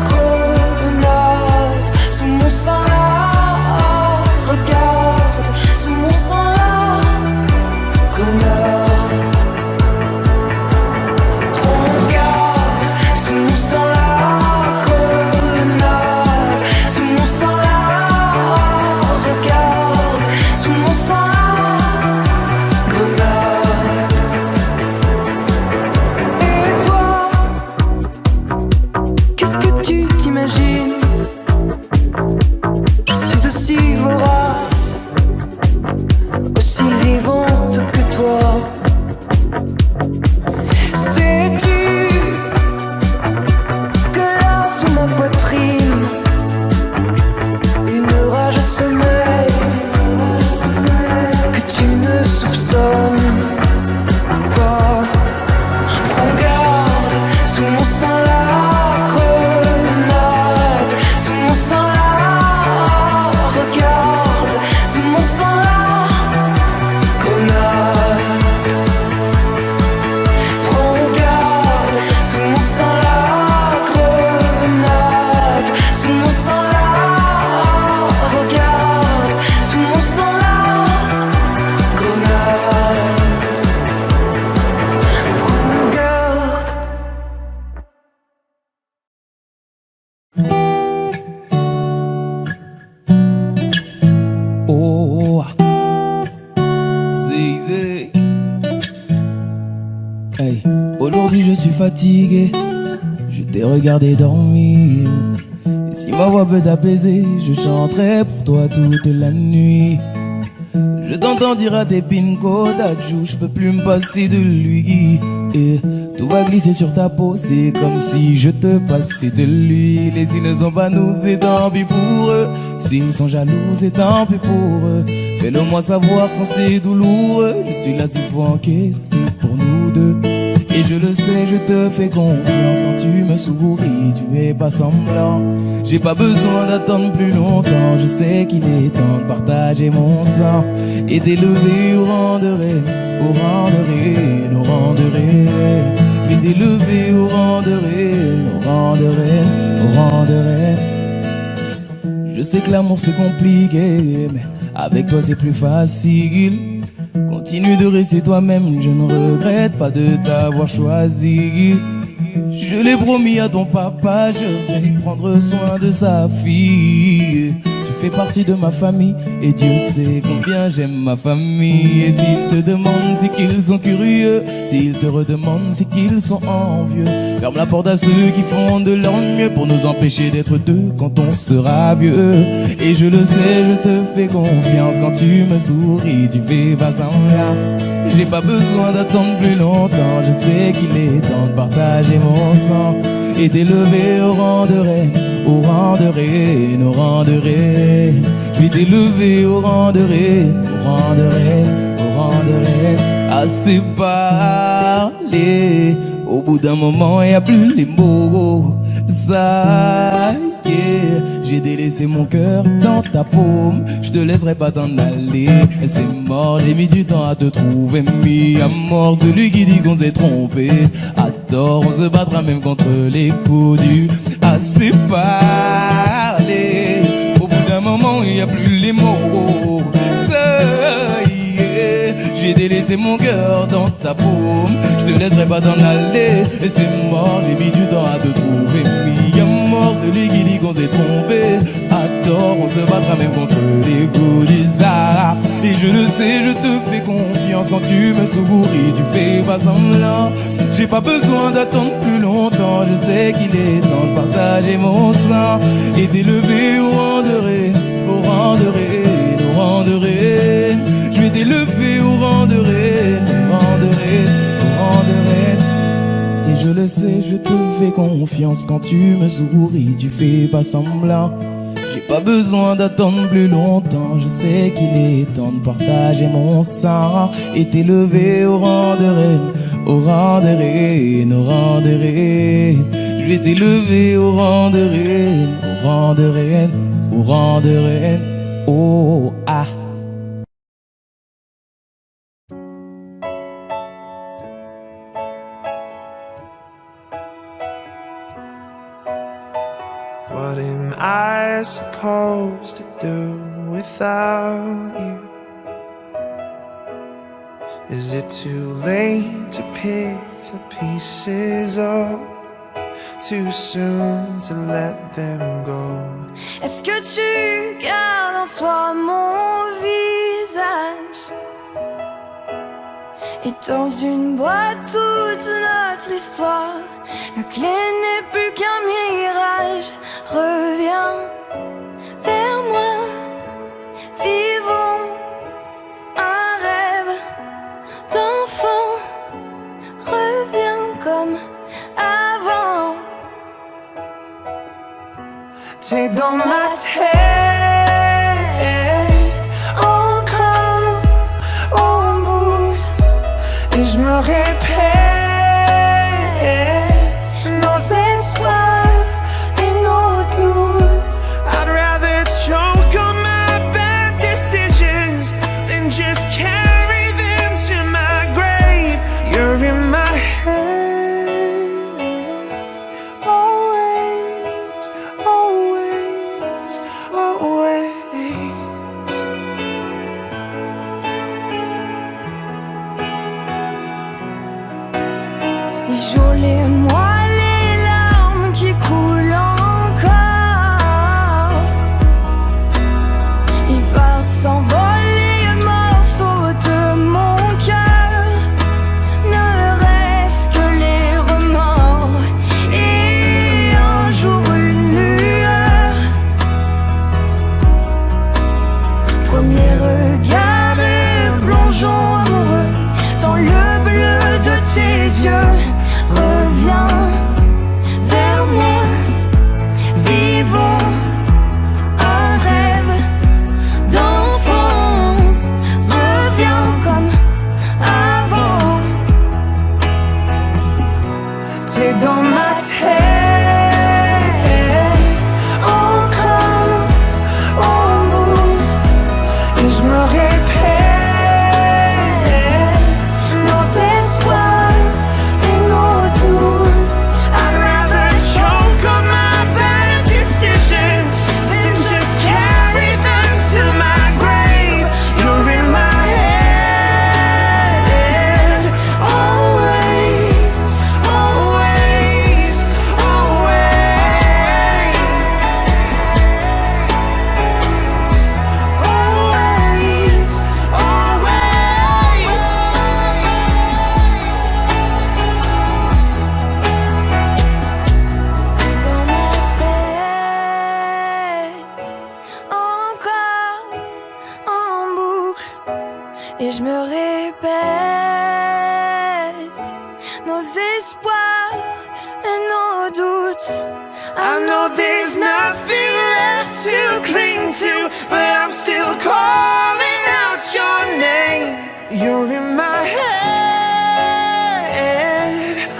grenade, sous mon sang la. Regarde, sous mon sang la grenade. Prends garde, sous mon sang la grenade, sous mon sang la. Regarde. fatigué, je t'ai regardé dormir. Et si ma voix peut t'apaiser, je chanterai pour toi toute la nuit. Je t'entends dire à tes pinko d'adjou, je peux plus me passer de lui. Et tout va glisser sur ta peau, c'est comme si je te passais de l'huile. Et s'ils ne sont pas nous, c'est tant pis pour eux. S'ils sont jaloux, c'est tant pis pour eux. Fais-le moi savoir quand c'est douloureux. Je suis là s'il faut encaisser pour nous deux. Et je le sais, je te fais confiance quand tu me souris, tu fais pas semblant. J'ai pas besoin d'attendre plus longtemps, je sais qu'il est temps de partager mon sang et d'élever au rang de reine, au rang de reine, au rang de reine. Et d'élever au rang de reine, au rang de reine, au rang de reine. Je sais que l'amour c'est compliqué, mais avec toi c'est plus facile. Continue de rester toi-même, je ne regrette pas de t'avoir choisi. Je l'ai promis à ton papa, je vais prendre soin de sa fille. Tu fais partie de ma famille et Dieu sait combien j'aime ma famille. Et s'ils te demandent, c'est qu'ils sont curieux. S'ils te redemandent, c'est qu'ils sont envieux. Ferme la porte à ceux qui font de leur mieux pour nous empêcher d'être deux quand on sera vieux. Et je le sais, je te fais confiance quand tu me souris, tu fais pas semblant. J'ai pas besoin d'attendre plus longtemps, je sais qu'il est temps de partager mon sang et d'élever au rang de reine, au rang de reine, au rang de reine. Je vais t'élever au rang de reine, au rang de reine, au rang de reine. Assez parlé, au bout d'un moment y a plus les mots. Ça y est, j'ai délaissé mon cœur dans ta paume. Je te laisserai pas t'en aller, c'est mort, j'ai mis du temps à te trouver. Mis à mort celui qui dit qu'on s'est trompé. À tort, on se battra même contre les coups du assez parlé. Au bout d'un moment, il y a plus les mots. Ça y est, j'ai délaissé mon cœur dans ta paume. Je te laisserai pas t'en aller, et c'est mort, j'ai mis du temps à te trouver. Mis à mort celui qui dit qu'on s'est trompé. À tort, on se battra même contre les coups du Sahara. Et je le sais, je te fais confiance quand tu me souris, tu fais pas semblant. J'ai pas besoin d'attendre plus longtemps, je sais qu'il est temps de partager mon sang et d'élever au rang de reine, au rang de reine, au rang de reine. Je vais t'élever au rang de reine, au rang de reine, au rang de reine. Et je le sais, je te fais confiance quand tu me souris, tu fais pas semblant. J'ai pas besoin d'attendre plus longtemps, je sais qu'il est temps de partager mon sang et t'élever au rang de reine, au rang de reine, au rang de reine. Je vais t'élever au rang de reine, au rang de reine, au rang de reine. Oh ah. What am I supposed to do without you? Is it too late to pick the pieces up? Too soon to let them go? Est-ce que tu gardes en toi mon visage? Et dans une boîte toute notre histoire, la clé n'est plus qu'un mirage. Reviens vers moi, vivons un rêve d'enfant. Reviens comme avant. T'es dans ma tête, encore au bout, et je me répète nos espoirs et nos doutes. I'd rather choke on my bad decisions than just carry them to my grave. You're in my head, always, always, always. dans ma tête, encore en boucle, et je me répète nos espoirs et nos doutes. I'd rather choke on my bad decisions than just carry them to my grave. You're in my head, always, always, always, always, always. Dans ma tête, encore en boucle, et je me répète nos espoirs et nos doutes. I know there's nothing left to cling to, but I'm still calling out your name. You're in my head,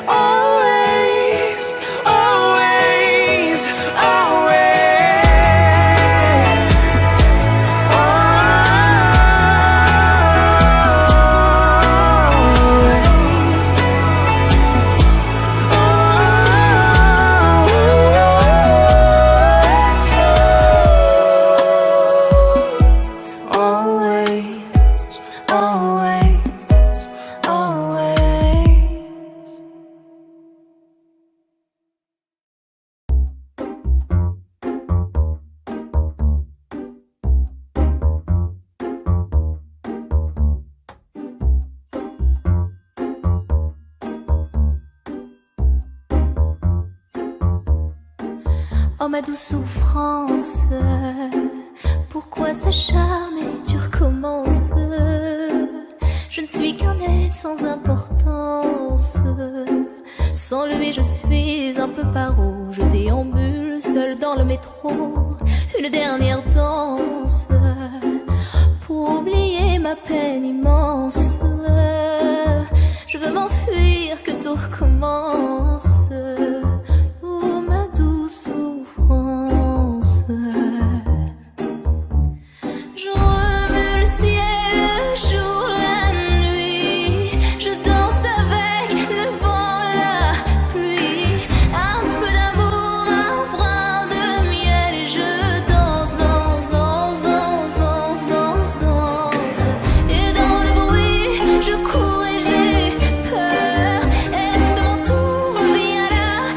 always, always, always. Oh ma douce souffrance, pourquoi s'acharner, tu recommences. Je ne suis qu'un être sans importance. Sans lui je suis un peu paro. Je déambule seul dans le métro. Une dernière danse pour oublier ma peine immense. Je veux m'enfuir, que tout recommence. Oh ma douce souffrance. Je remue le ciel, le jour, la nuit. Je danse avec le vent, la pluie. Un peu d'amour, un brin de miel. Et je danse, danse, danse, danse, danse, danse, danse. Et dans le bruit, je cours et j'ai peur. Est-ce mon tour, viens là.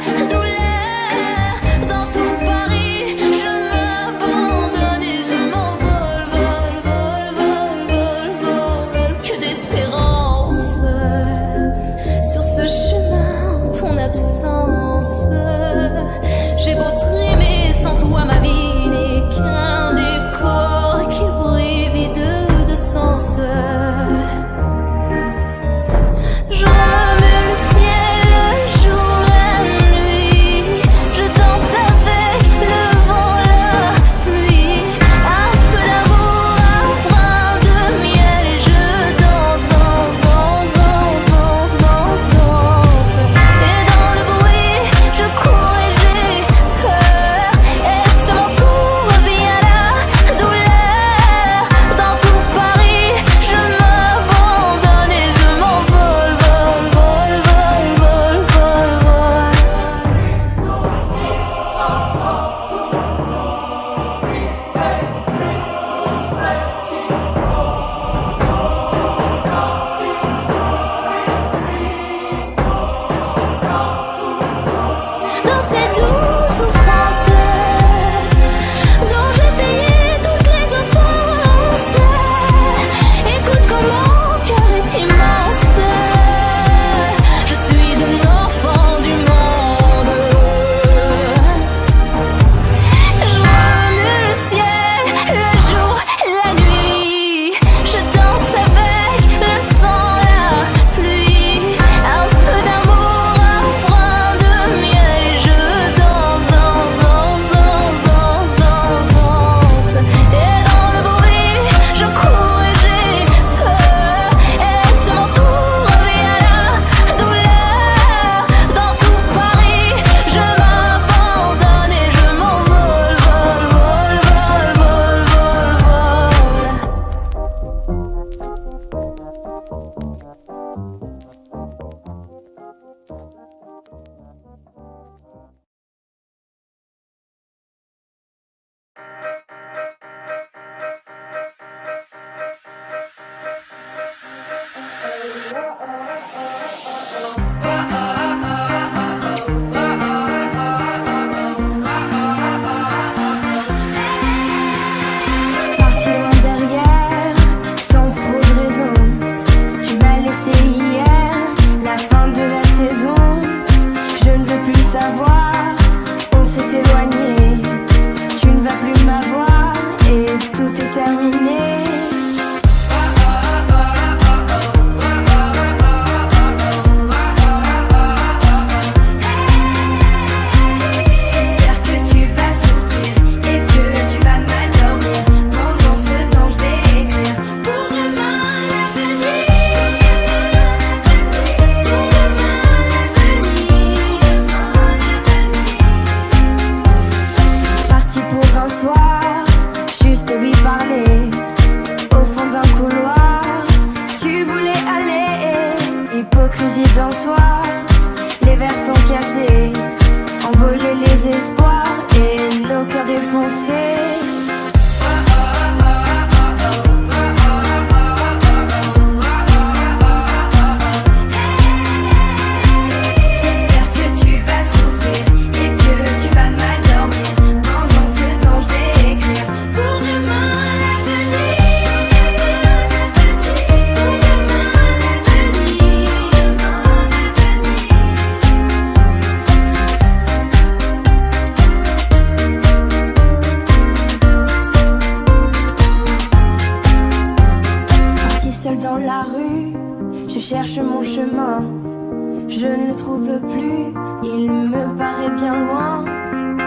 paraît bien loin.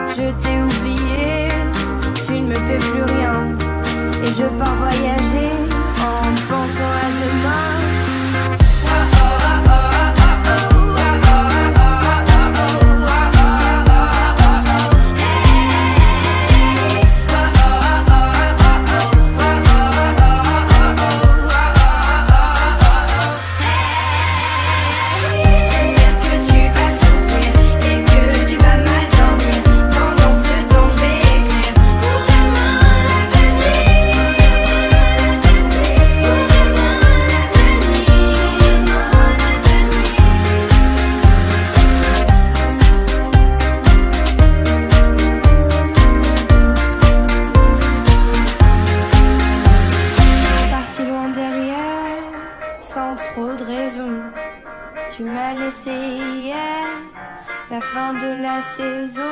Je t'ai oublié, tu ne me fais plus rien. Et je pars voyager en pensant à demain. Tu m'as laissé hier, la fin de la saison.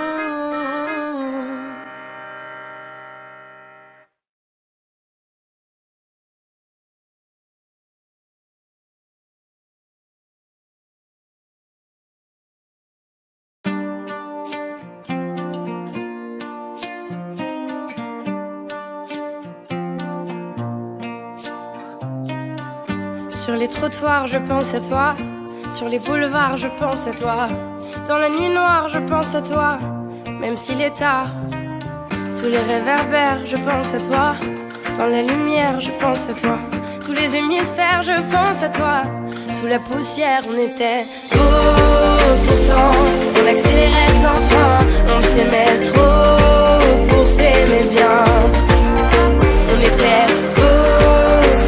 Sur les trottoirs, je pense à toi. Sur les boulevards, je pense à toi. Dans la nuit noire, je pense à toi. Même s'il est tard. Sous les réverbères, je pense à toi. Dans la lumière, je pense à toi. Tous les hémisphères, je pense à toi. Sous la poussière, on était beau. Pourtant, on accélérait sans frein. On s'aimait trop pour s'aimer bien. On était beau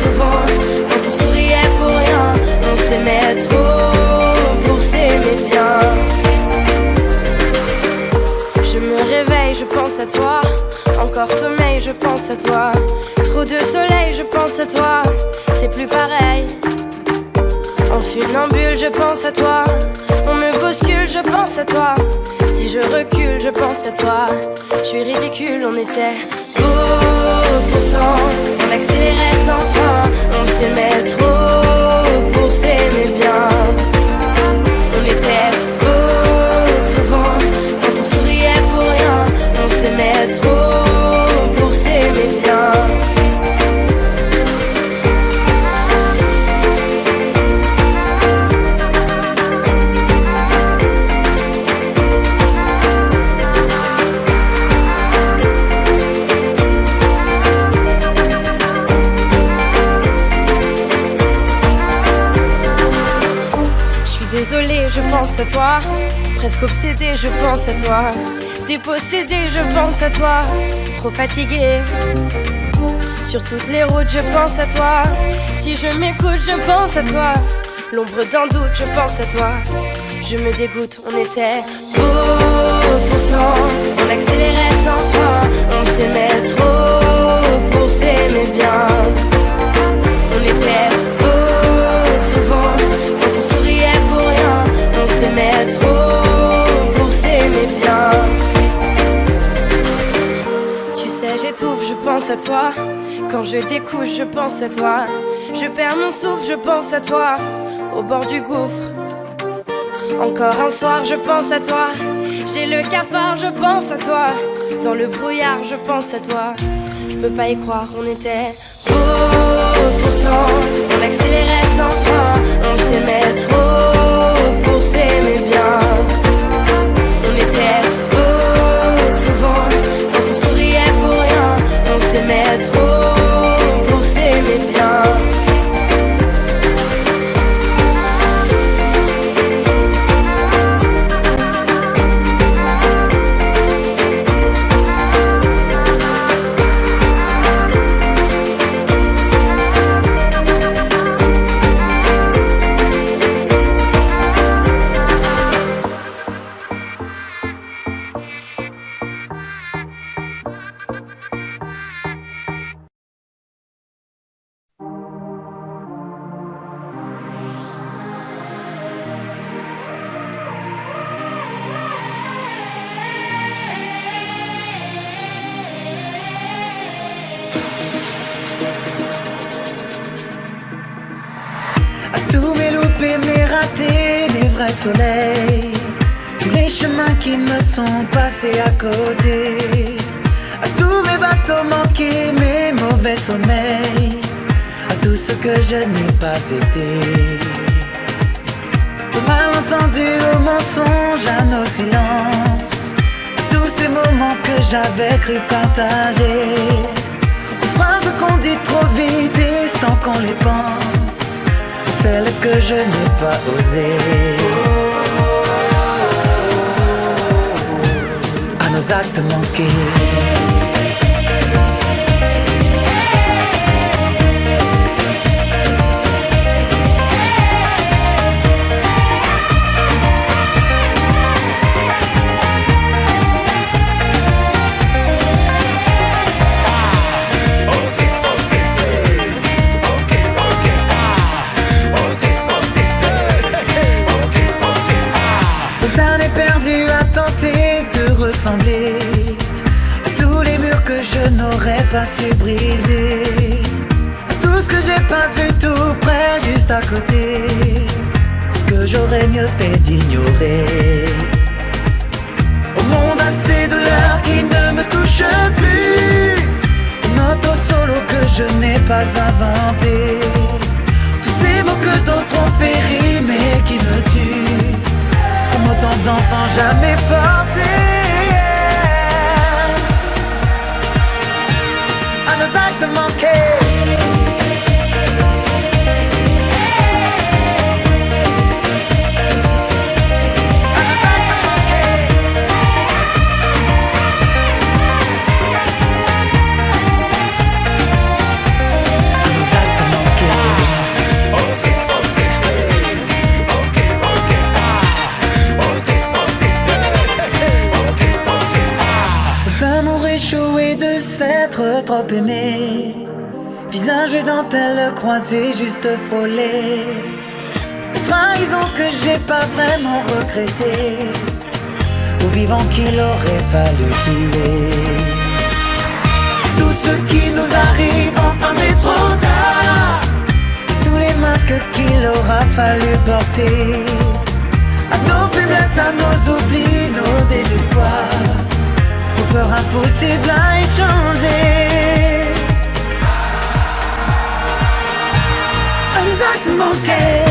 souvent. Quand on souriait pour rien. On s'aimait trop pour s'aimer bien. Je me réveille, je pense à toi. Encore sommeil, je pense à toi. Trop de soleil, je pense à toi. C'est plus pareil. En funambule, je pense à toi. On me bouscule, je pense à toi. Si je recule, je pense à toi. Je suis ridicule, on était beau. Pourtant, on accélérait sans frein. On s'aimait trop pour s'aimer bien. On était beau souvent. Quand on souriait pour rien. On s'aimait trop pour s'aimer bien. Désolée, je pense à toi. Presque obsédée, je pense à toi. Dépossédée, je pense à toi. Trop fatiguée. Sur toutes les routes, je pense à toi. Si je m'écoute, je pense à toi. L'ombre d'un doute, je pense à toi. Je me dégoûte, on était beau. Pourtant, on accélérait sans frein. On s'aimait trop pour s'aimer bien. On était beau souvent. Quand on souriait pour rien. On s'aimait trop pour s'aimer bien. Tu sais, j'étouffe, je pense à toi. Quand je découche, je pense à toi. Je perds mon souffle, je pense à toi. Au bord du gouffre. Encore un soir, je pense à toi. J'ai le cafard, je pense à toi. Dans le brouillard, je pense à toi. Je peux pas y croire, on était beau. Pourtant, on accélérait sans frein. On s'aimait trop pour s'aimer bien. On était beau souvent. Quand on souriait pour rien. On s'aimait trop pour s'aimer bien. Tous mes loupés, mes ratés, mes vrais soleils. Tous les mes chemins qui me sont passés à côté, à tous mes bateaux manqués, mes mauvais sommeils, à tout ce que je n'ai pas été, aux malentendus, aux mensonges, à nos silences, à tous ces moments que j'avais cru partager, aux phrases qu'on dit trop vite et sans qu'on les pense, celles que je n'ai pas osées, à nos actes manqués. Années perdues à tenter de ressembler à tous les murs que je n'aurais pas su briser, à tout ce que j'ai pas vu tout près, juste à côté, ce que j'aurais mieux fait d'ignorer. Au monde assez de l'heure qui ne me touche plus, une auto solo que je n'ai pas inventé, tous ces mots que d'autres ont fait rimer qui me tuent, comme autant d'enfants jamais portés, à nos actes manqués. Échoué de s'être trop aimé, visage et dentelle croisée juste frôlée, trahison que j'ai pas vraiment regretté, au vivant qu'il aurait fallu tuer. Tout ce qui nous arrive enfin mais trop tard, tous les masques qu'il aura fallu porter, à nos faiblesses, à nos oublis, nos désespoirs, peur impossible à échanger, à nos actes manqués.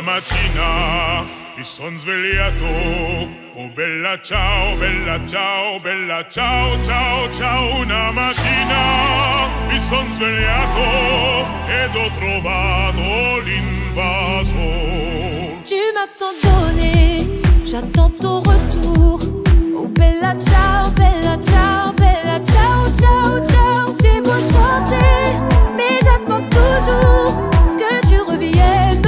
Mattina mi son svegliato, oh bella ciao, bella ciao, ciao, ciao. Una mattina mi son svegliato ed ho trovato l'invaso. Tu m'as tant donné, j'attends ton retour. Oh bella ciao, bella ciao, bella ciao, ciao, ciao. J'ai beau chanter, mais j'attends toujours que tu reviennes.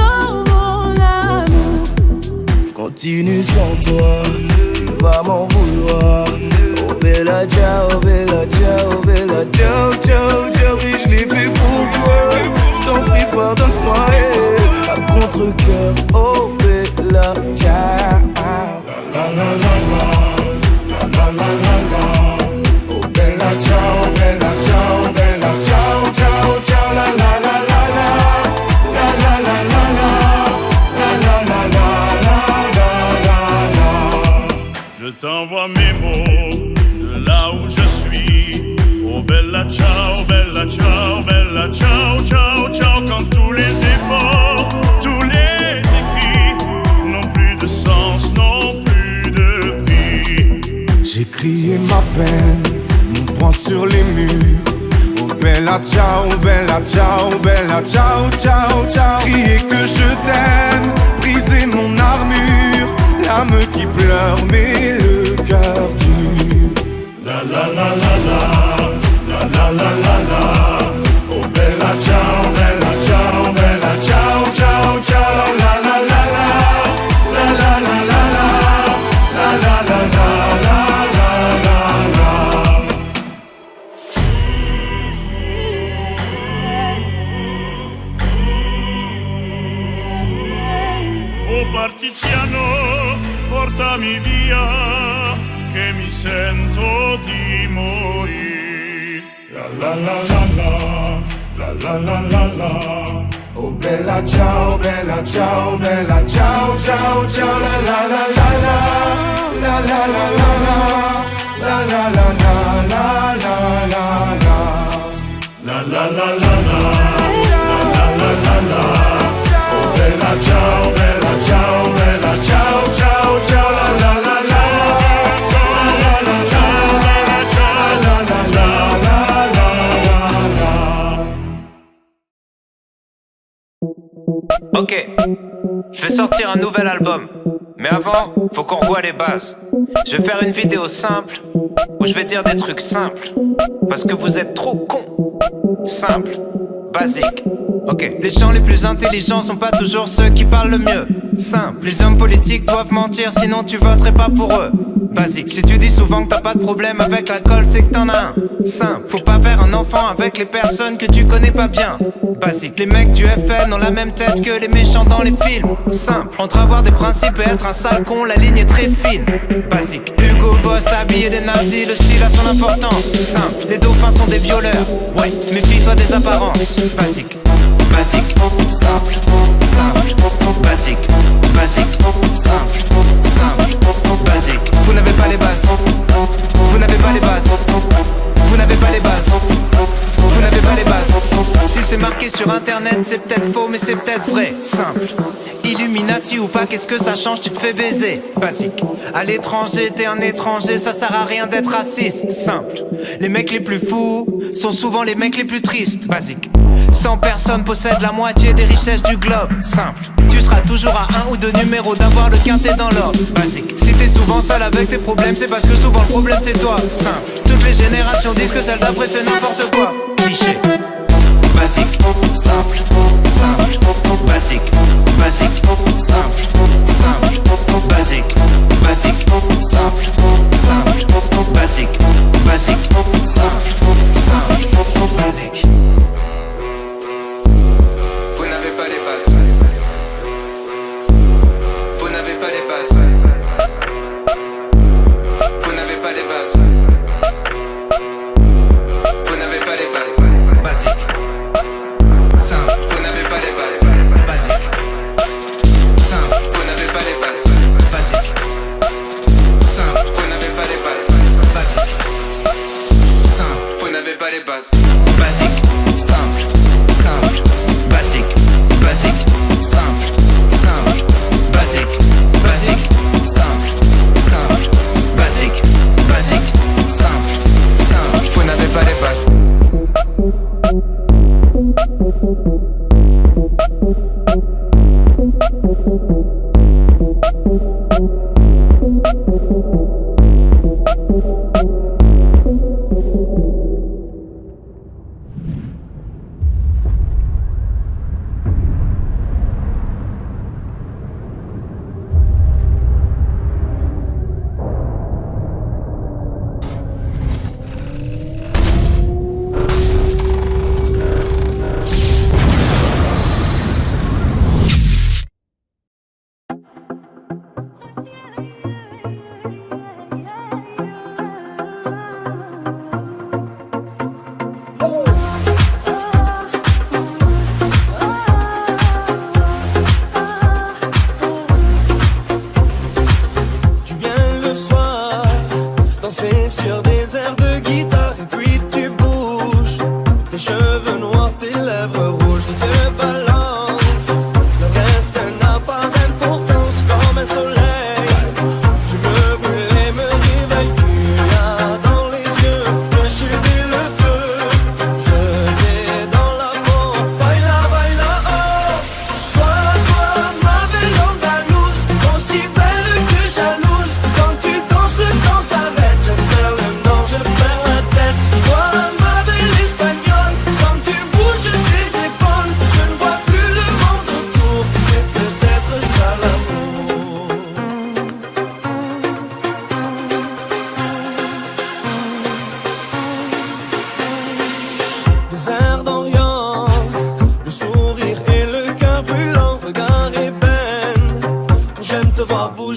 Continue sans toi, tu vas m'en vouloir. Oh bella ciao, bella ciao, bella ciao, ciao, ciao. Oui, je l'ai fait pour toi, je t'en prie pardonne-moi, à contre-cœur. Oh bella ciao, la la la la, la la la la. Oh bella ciao, bella ciao, bella ciao, ciao, ciao, la la la la la, la la la la la, la la la. Je t'envoie mes mots de là où je suis. Oh bella ciao, bella ciao, bella ciao, ciao, ciao. Quand tous les efforts, tous les écrits n'ont plus de sens, n'ont plus de prix. J'ai crié ma peine, mon poing sur les murs. Oh bella ciao, bella ciao, bella ciao, ciao, ciao. Crier que je t'aime, briser mon armure. L'âme qui pleure mais le cœur dur. La la la la la, la la la la la. Oh bella ciao, bella ciao, bella ciao, ciao, ciao. La la la la, la la la la la, la la la la la la la la. Oh partigiano, portami via, che mi sento di morire. La la la la la, la la la la. Oh bella ciao, bella ciao, bella ciao, ciao, ciao. La la la la la, la la la la la, la la la la la la la la. La la la la la, la la la la. Oh bella ciao, bella ciao, bella ciao, ciao, ciao. La la la la. Ok, je vais sortir un nouvel album. Mais avant, faut qu'on revoie les bases. Je vais faire une vidéo simple où je vais dire des trucs simples. Parce que vous êtes trop cons. Simple, basique. Ok, les gens les plus intelligents sont pas toujours ceux qui parlent le mieux. Simple, les hommes politiques doivent mentir, sinon tu voterais pas pour eux. Basique, si tu dis souvent que t'as pas de problème avec l'alcool, c'est que t'en as un. Simple, faut pas faire un enfant avec les personnes que tu connais pas bien. Basique, les mecs du FN ont la même tête que les méchants dans les films. Simple, entre avoir des principes et être un sale con, la ligne est très fine. Basique, Hugo Boss habillé des nazis, le style a son importance. Simple, les dauphins sont des violeurs. Ouais, méfie-toi des apparences. Basique, basique, simple, simple, basique, basique, simple, simple, basique. Vous n'avez pas les bases, vous n'avez pas les bases, vous n'avez pas les bases, vous n'avez pas les bases. Si c'est marqué sur internet, c'est peut-être faux, mais c'est peut-être vrai. Simple, Illuminati ou pas, qu'est-ce que ça change, tu te fais baiser. Basique, à l'étranger, t'es un étranger, ça sert à rien d'être raciste. Simple, les mecs les plus fous sont souvent les mecs les plus tristes. Basique, 100 personnes possèdent la moitié des richesses du globe. Simple, tu seras toujours à 1 ou 2 numéros d'avoir le quintet dans l'ordre. Basique, si t'es souvent seul avec tes problèmes, c'est parce que souvent le problème c'est toi. Simple, toutes les générations disent que celle d'après fait n'importe quoi. Cliché, basique, simple, simple, basique, basique, simple, simple, basique, basique, simple, simple, basique, basique, simple, simple, basique. Vous n'avez pas les bases. Vous n'avez pas les bases. Vous n'avez pas les bases. Vous n'avez pas les bases. Basique. Simple. Vous n'avez pas les bases. Basique. Simple. Vous n'avez pas les bases. Basique. Simple. Vous n'avez pas les bases. Basique. Simple. Vous n'avez pas les bases. Basique. Simple. Simple. Basique. Basique. Simple. Simple. Basique. Basique. Simple. Simple. Basique. Basique. Simple. Simple. Vous n'avez pas les bases.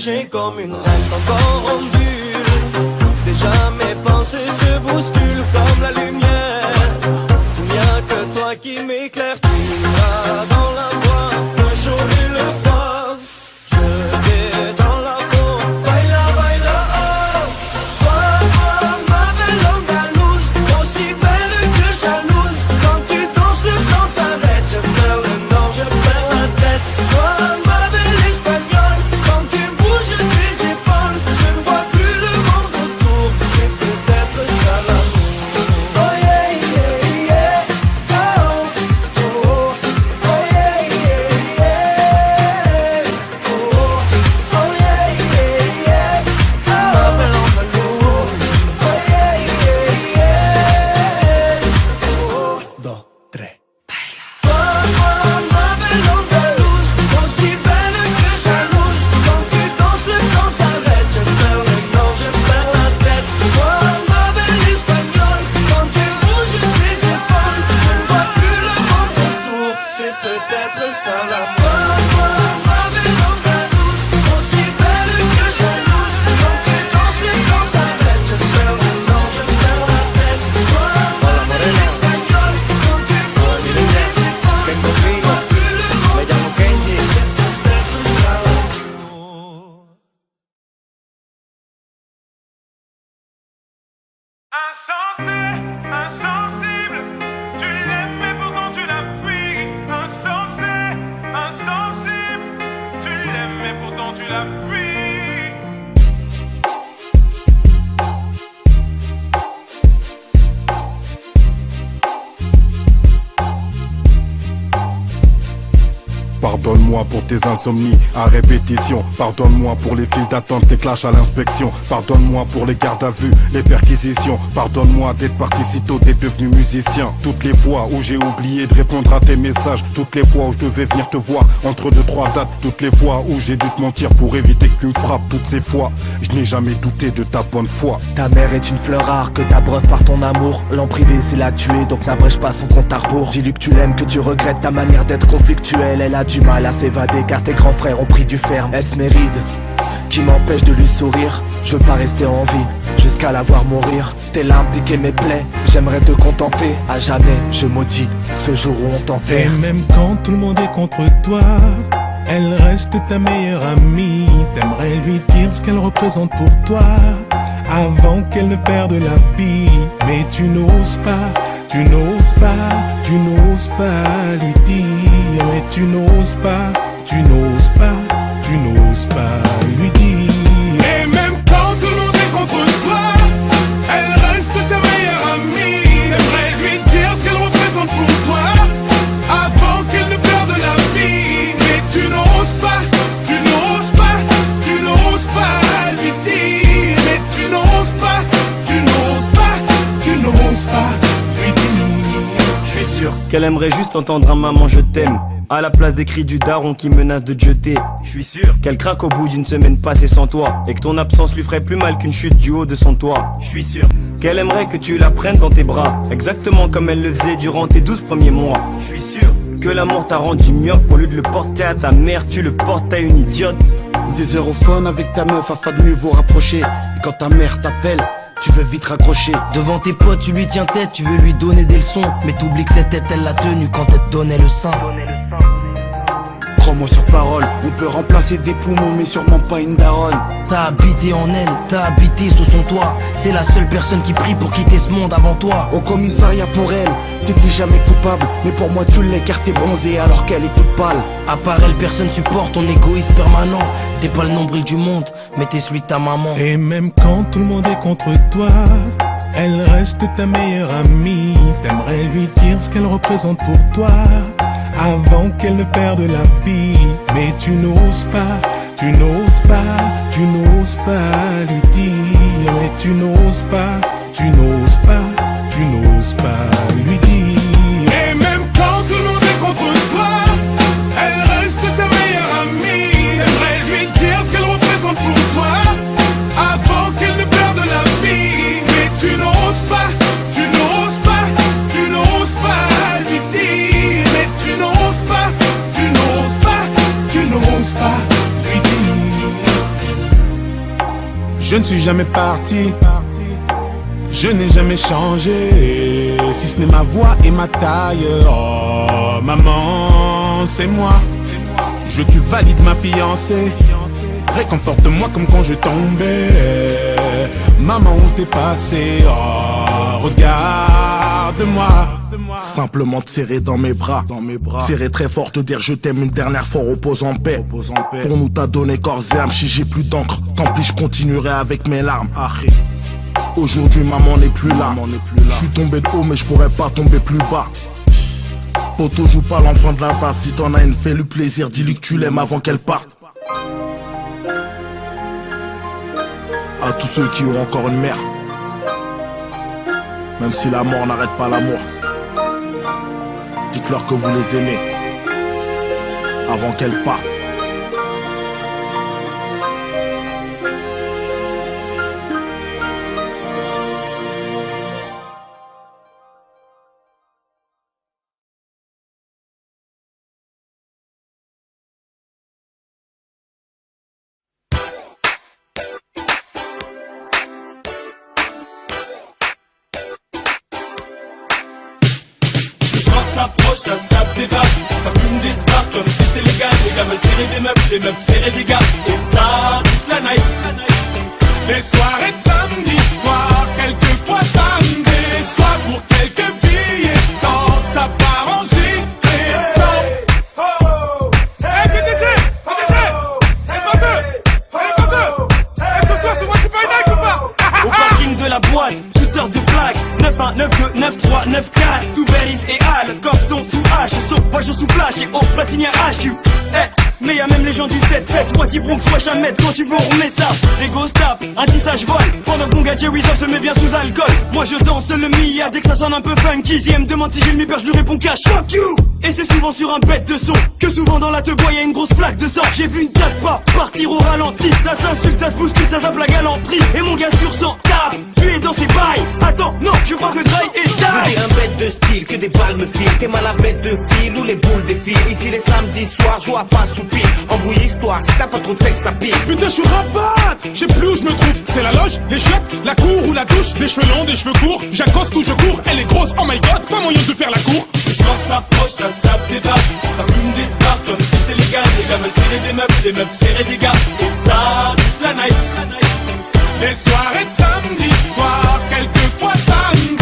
léger comme une reine encore en bulle. Déjà mes pensées se bousculent comme la lumière. Il n'y a que toi qui m'éclaire. Tu as dans la voix le chaud et le froid. Je vais dans la peau. Baila, baila, oh. Toi, ma belle andalouse, aussi belle que jalouse. Quand tu danses, le temps s'arrête. Je perds le nord, je perds la tête. Toi, ma belle espagnole, quand tu bouges tes épaules, je ne vois plus le monde autour. C'est peut-être ça l'amour. Oh yeah, yeah, yeah. Oh, oh, oh. Oh yeah, yeah, yeah. Oh, oh yeah, yeah, yeah. Ma belle andalouse. Oh yeah, yeah, yeah. Oh, dos, tres. Ma belle andalouse, aussi belle que jalouse. Quand tu danses, le temps s'arrête. Je perds le nord, je perds la tête. Toi, ma belle espagnole, quand tu bouges tes épaules, je ne vois plus le monde autour. C'est peut-être ça l'amour. Ma belle andalouse, aussi belle que jalouse. Quand tu danses, le temps s'arrête. Je perds le nord, je perds la tête. Toi, ma belle espagnole, quand tu bouges tes épaules, je ne vois plus le monde autour. C'est peut-être ça l'amour. Insensé, insensible, tu l'aimes mais pourtant tu la fuis. Insensé, insensible, tu l'aimes mais pourtant tu la fuis. Pardonne-moi pour tes insomnies à répétition. Pardonne-moi pour les files d'attente, les clashs à l'inspection. Pardonne-moi pour les gardes à vue, les perquisitions. Pardonne-moi d'être parti si tôt, d'être devenu musicien. Toutes les fois où j'ai oublié de répondre à tes messages. Toutes les fois où je devais venir te voir entre 2-3 dates. Toutes les fois où j'ai dû te mentir pour éviter que tu me frappes. Toutes ces fois, je n'ai jamais douté de ta bonne foi. Ta mère est une fleur rare que t'abreuves par ton amour. L'en privé c'est la tuer, donc n'abrège pas son compte à rebours. Dis-lui que tu l'aimes, que tu regrettes ta manière d'être conflictuelle. Elle a du mal à s'évader car tes grands frères ont pris du ferme. Est-ce mes rides qui m'empêchent de lui sourire? Je veux pas rester en vie jusqu'à la voir mourir. Tes larmes piquaient mes plaies, j'aimerais te contenter. À jamais je maudis ce jour où on t'enterre. Et même quand tout le monde est contre toi, elle reste ta meilleure amie. T'aimerais lui dire ce qu'elle représente pour toi avant qu'elle ne perde la vie. Mais tu n'oses pas, tu n'oses pas, tu n'oses pas lui dire. Mais tu n'oses pas, tu n'oses pas, tu n'oses pas lui dire. Et même quand tout le monde est contre toi, elle reste ta meilleure amie. T'aimerais lui dire ce qu'elle représente pour toi avant qu'elle ne perde la vie. Mais tu n'oses pas, tu n'oses pas, tu n'oses pas lui dire. Mais tu n'oses pas, tu n'oses pas, tu n'oses pas lui dire. Je suis sûr qu'elle aimerait juste entendre un maman je t'aime à la place des cris du daron qui menace de te jeter. Je suis sûr qu'elle craque au bout d'une semaine passée sans toi et que ton absence lui ferait plus mal qu'une chute du haut de son toit. Je suis sûr qu'elle aimerait que tu la prennes dans tes bras, exactement comme elle le faisait durant tes 12 premiers mois. Je suis sûr que l'amour t'a rendu myope. Au lieu de le porter à ta mère, tu le portes à une idiote. Des heures au fun avec ta meuf afin de mieux vous rapprocher. Et quand ta mère t'appelle, tu veux vite raccrocher. Devant tes potes tu lui tiens tête, tu veux lui donner des leçons. Mais t'oublies que cette tête elle l'a tenue quand elle te donnait le sein. Crois-moi sur parole, on peut remplacer des poumons mais sûrement pas une daronne. T'as habité en elle, t'as habité sous son toit. C'est la seule personne qui prie pour quitter ce monde avant toi. Au commissariat pour elle, t'étais jamais coupable. Mais pour moi tu l'es car t'es bronzé alors qu'elle est toute pâle. À part elle personne supporte ton égoïsme permanent. T'es pas le nombril du monde, mais t'es celui de ta maman. Et même quand tout le monde est contre toi, elle reste ta meilleure amie. T'aimerais lui dire ce qu'elle représente pour toi avant qu'elle ne perde la vie. Mais tu n'oses pas, tu n'oses pas, tu n'oses pas lui dire. Mais tu n'oses pas, tu n'oses pas, tu n'oses pas lui dire. Et même quand tout le monde est contre toi, elle reste ta meilleure amie. T'aimerais lui dire ce qu'elle représente pour toi avant qu'elle ne perde la vie. Mais tu n'oses pas, tu n'oses pas, tu n'oses pas lui dire. Mais tu n'oses pas, tu n'oses pas, tu n'oses pas lui dire. suis jamais parti, je n'ai jamais changé, si ce n'est ma voix et ma taille. Oh maman, c'est moi. Je veux que tu valides ma fiancée. Réconforte-moi comme quand je tombais. Maman, où t'es passé? Oh, regarde-moi. Simplement te serrer dans mes bras, serrer très fort, te dire je t'aime une dernière fois, repose en paix. Pour nous t'as donné corps et âme, si j'ai plus d'encre, tant pis je continuerai avec mes larmes. Aujourd'hui maman n'est plus là, je suis tombé de haut mais je pourrais pas tomber plus bas. Poto, joue pas l'enfant de la tasse, si t'en as une, fais-lui plaisir, dis-lui que tu l'aimes avant qu'elle parte. À tous ceux qui ont encore une mère, même si la mort n'arrête pas l'amour, dites-leur que vous les aimez avant qu'elles partent. S'approche, ça se tape des vagues, ça fume des spars comme si c'était légal. Les gars veulent serrer des meufs serrer des gars. Et ça, toute la night. Les soirées de samedi soir, quelquefois samedi soir, pour quelques billets de sang, ça part en gilet de sang. Hey PDG, ce soir c'est moi qui paye Nike ou pas? Au parking de la boîte, toutes sortes de plaques, 9-1, 9-2, 9-3, 9-4, tout Beris et Al, cordon sous H, sauf voiture sous flash et au platinier HQ. Mais y'a même les gens du 7-7, Wati Bronx, wesh un mètre, quand tu veux on remet ça. Les gosses tapent, un tissage vole, pendant que mon gars Jerry se met bien sous alcool. Moi je danse le Mia dès que ça sonne un peu funky. Si elle me demande si j'ai le mi-peur, je lui réponds cash, fuck you. Et c'est souvent sur un bête de son, que souvent dans la te-bois y'a une grosse flaque de sang. J'ai vu une tape pas partir au ralenti, ça s'insulte, ça se bouscule, ça zappe la galanterie. Et mon gars sur 100 tape, lui est dans ses bails. Attends, non, je crois que Dry est die. Je veux un bête de style, que des balles me filent. T'es mal à bête de fil ou les boules défilent. Ici les samedis soirs, joue à face sous pile. Embrouille histoire, si t'as pas trop de flex, ça pile. Putain, je suis rabat, je sais plus où je me trouve. C'est la loge, les chiottes, la cour ou la douche. Des cheveux longs, des cheveux courts, j'accoste ou je cours. Elle est grosse, oh my god, pas moyen de faire la cour. Le soir s'approche, ça se tape des vagues, ça fume des spars comme si c'était légal. Les gars veulent serrer des meufs serrer des gars. Et ça, toute la night. Les soirées de samedi soir, quelquefois samedi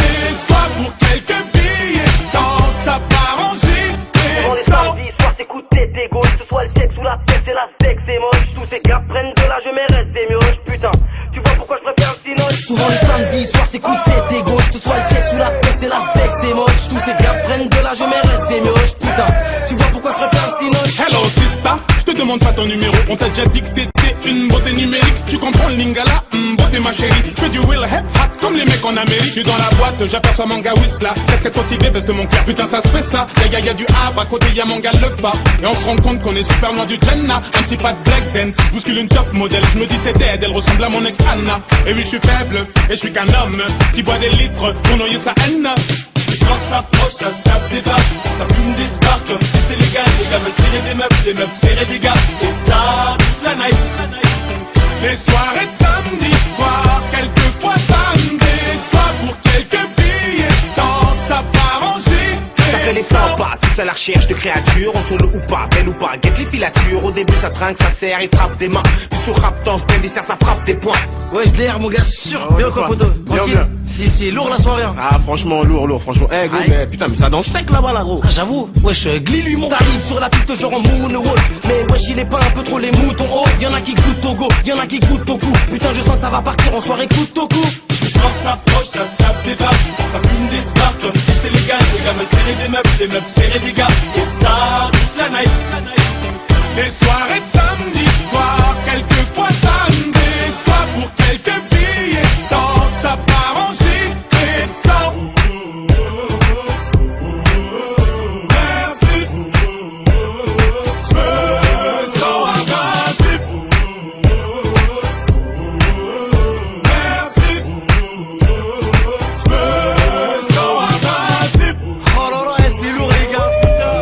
soir, pour quelques billets de sang, ça part en gilet de sang. Les samedis soirs, t'écoutes tes gauches, que ce soit le sexe ou la tête, c'est la steak, c'est moche. Tous ces gars prennent de l'âge, mais restent des mioches, putain. Tu vois pourquoi je préfère le cinoche? Souvent les samedis soirs, c'est tes gauches, que ce soit le sexe ou la tête, c'est la steak, c'est moche. Tous ces gars prennent de l'âge, mais restent des mioches, putain. Tu vois pourquoi je préfère le cinoche? Hello sista, je te demande pas ton numéro, on t'a déjà dit que t'étais une beauté numérique. Tu comprends le lingala, beauté ma chérie. Je fais du will hip hop comme les mecs en Amérique. Je suis dans la boîte, j'aperçois mon gars Whistla. Casquette motivée, veste de mon cœur, putain ça se fait ça. Y'a du hab, à côté y'a mon gars le pas. Et on se rend compte qu'on est super loin du Jenna. Un petit pas de black dance, je bouscule une top modèle. Je me dis c'est dead, elle ressemble à mon ex Anna. Et oui je suis faible, et je suis qu'un homme qui boit des litres pour noyer sa haine. Les soirs s'approche, ça se tape des vagues, ça fume des spars comme si c'était légal. Les gars veulent serrer des meufs serrer des gars. Et ça, toute la night. Les soirées de samedi soir, quelquefois samedi soir, pour quelques billets de sang, ça part en gilet. Ça fait les 100 pas, tous à la recherche de créatures, en solo ou pas, belle ou pas, guette les filatures. Au début ça trinque, ça serre, il frappe des mains. Puis sous rap, danse, belle dessert, ça frappe des points. Ouais, je l'air mon gars, sûr. Bien quoi poto? Tranquille. Si, lourd la soirée. Ah franchement, lourd, franchement. Eh gros, mais putain, mais ça danse sec là-bas là gros. Ah j'avoue, wesh, Glee lui monte. T'arrives sur la piste genre en moonwalk. Mais wesh, il est pas un peu trop les moutons hauts. Y'en a qui goûtent au go, y'en a qui goûtent au cou. Putain, je sens que ça va partir en soirée coup au cou. Le soir s'approche, ça se tape des vagues, ça fume des spars comme si c'était légal. Les gars veulent serrer des meufs serrer des gars. Et ça, toute la night. Les soirées de samedi soir, quelquefois samedi soir, pour quelques billets de sang, ça part en gilet de sang. Merci, je me sens invincible. Merci, je me sens invincible. Oh là là, c'était lourd les gars, putain.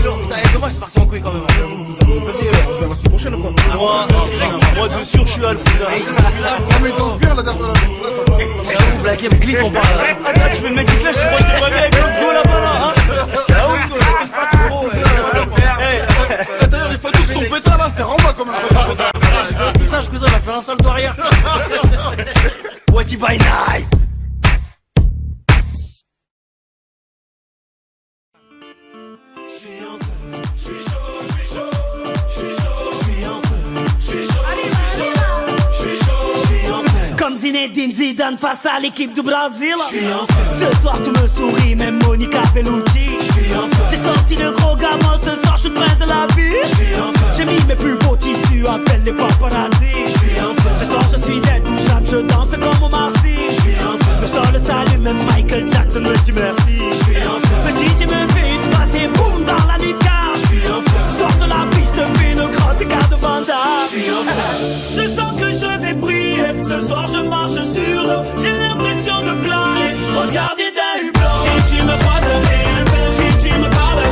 Lourd, putain, dommage c'est parti en couille quand même. Moi de sûr, blaguer avec Glee, ton parle. Tu fais le mec qui clash, tu crois que tu reviens avec l'autre go là-bas là, hein? La honte, toi, t'es une fatou, gros. D'ailleurs, les fatous qui sont pétards là, c'était Ramba comme un fatou. C'est ça, je cousin, il a fait un salto arrière. What you by night? Comme Zinedine Zidane face à l'équipe du Brésil. Ce soir tu me souris, même Monica Bellucci. J'ai sorti le gros gamin, ce soir je suis le prince de la vie. J'ai mis mes plus beaux tissus, appelle les paparazzi. Ce soir je suis intouchable, je danse comme Omar Sy. Le sol s'allume, même Michael Jackson me dit merci. Le DJ me fait une passe et boum dans la lucarne. Sors de la piste, fais le grand écart de Vanda. Je sens que je vais briller. Ce soir je marche sur l'eau. J'ai l'impression de planer. Regardez d'un hublot. Si tu me croises, si tu me parles,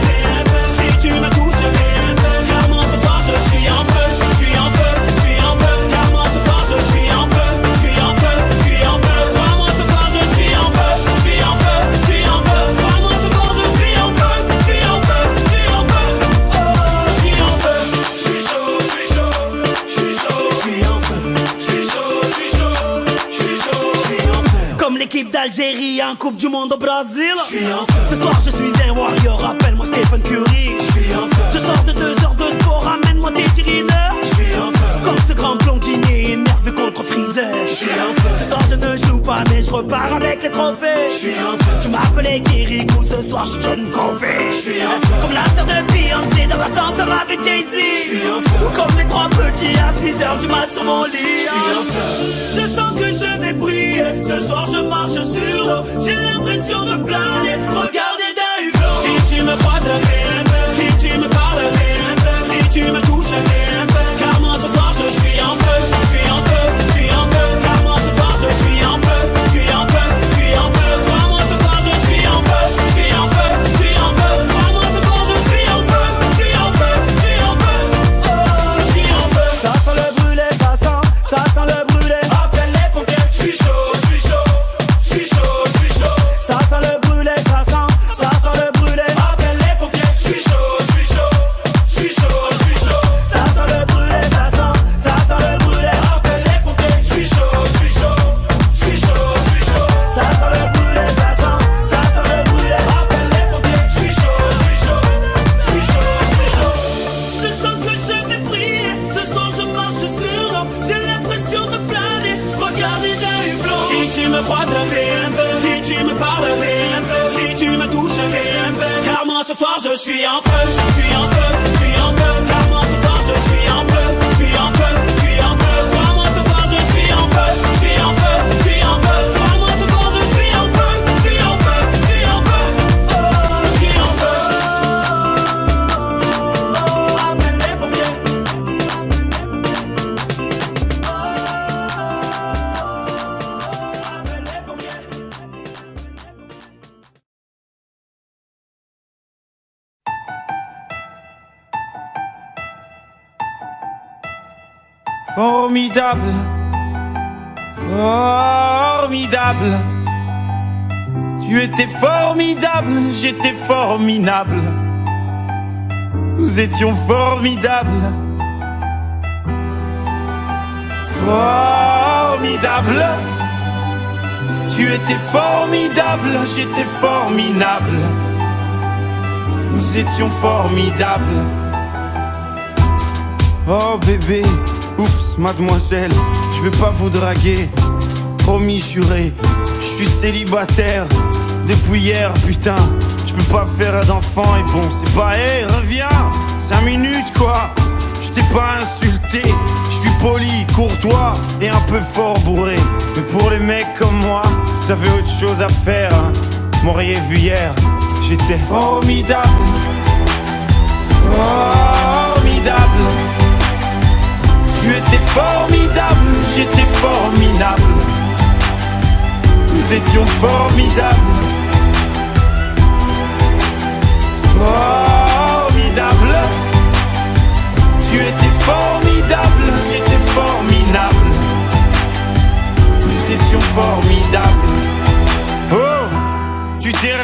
si tu me touches, car moi ce soir je suis en feu. Je suis en feu, je suis en feu. Car moi ce soir je suis en feu. Je suis en feu, je suis en feu. Crois-moi ce soir je suis en feu. Je suis en feu, je suis en feu. Crois-moi ce soir je suis en feu. Je suis en feu, je suis en feu. Oh, je suis en feu. Je suis chaud, je suis chaud, je suis chaud. Je suis en feu. Je suis chaud, je suis chaud, je suis chaud. Je suis en feu. Comme l'équipe d'Algérie en Coupe du Monde au Brésil. Je suis en feu. Ce soir je suis un warrior, appelle-moi Stephen Curry. Je suis en feu. Je sors de 2 heures de sport, ramène-moi des tirineurs. Je suis en feu. Comme ce grand blondinier énervé contre Freezer. Je suis en feu. Ce soir je ne joue pas mais je repars avec les trophées. Je suis en feu. Tu m'appelais Kirikou, ce soir je suis John Covey. Je suis en feu. Comme la sœur de Beyoncé dans l'ascenseur avec Jay-Z. Je suis en feu. Ou comme les 3 petits à 6h du mat sur mon lit. Je suis en feu. Je sens que je vais briller. Ce soir je marche sur l'eau. J'ai l'impression de planer. Regardez d'un hublot. Si tu me croises, si tu me parles, si tu me touches, car moi ce soir je suis en feu. Je suis en feu, je suis en feu. Car moi ce soir je suis en feu. Je suis en feu, je suis en feu. Crois-moi ce soir je suis en feu. Je suis en feu, je suis en feu. Crois-moi ce soir je suis en feu. Je suis en feu, je suis en feu. Oh, je suis en feu. Ça sent le brûlé, ça sent le brûlé. Appelle les pompiers. Je suis chaud, je suis chaud, je suis chaud, je suis chaud. Ça sent le brûlé, ça sent le brûlé. Appelle les pompiers. Je suis chaud, je suis chaud, je suis chaud, je suis chaud. Ça sent le brûlé, ça sent le brûlé. Appelle les pompiers. Je suis chaud, je suis chaud, je suis chaud, je suis chaud. Ça sent le brûlé, ça sent le brûlé. Appelle les pompiers. Je suis chaud, je suis chaud, je suis chaud, je suis chaud. Je sens que je vais briller. Ce soir je marche sur l'eau. J'ai l'impression de planer. Regardez d'un hublot. Si tu me croises, si tu me parles, si tu me touches, car moi ce soir je suis en feu. Je suis en feu, je suis en feu. Car moi ce soir je suis en feu. Je suis en feu, je suis en feu. Crois-moi ce soir je suis en feu. Je suis en feu, je suis en feu. Crois-moi ce soir je suis en feu. Je suis en feu, je suis en feu. Oh, je suis en feu. Oh, appelle les pompiers. Formidable, formidable. Tu étais formidable, j'étais formidable. Nous étions formidables. Formidable. Tu étais formidable, j'étais formidable. Nous étions formidables. Oh bébé, oups, mademoiselle, je vais pas vous draguer. Promis, juré, je suis célibataire depuis hier, putain. Je peux pas faire d'enfant et bon, c'est pas, hey, reviens, 5 minutes quoi. Je t'ai pas insulté, je suis poli, courtois et un peu fort bourré. Mais pour les mecs comme moi, vous avez autre chose à faire, hein. M'auriez vu hier, j'étais formidable. Formidable. Tu étais formidable, j'étais formidable. Nous étions formidables. Formidable. Tu étais formidable, j'étais formidable. Nous étions formidables.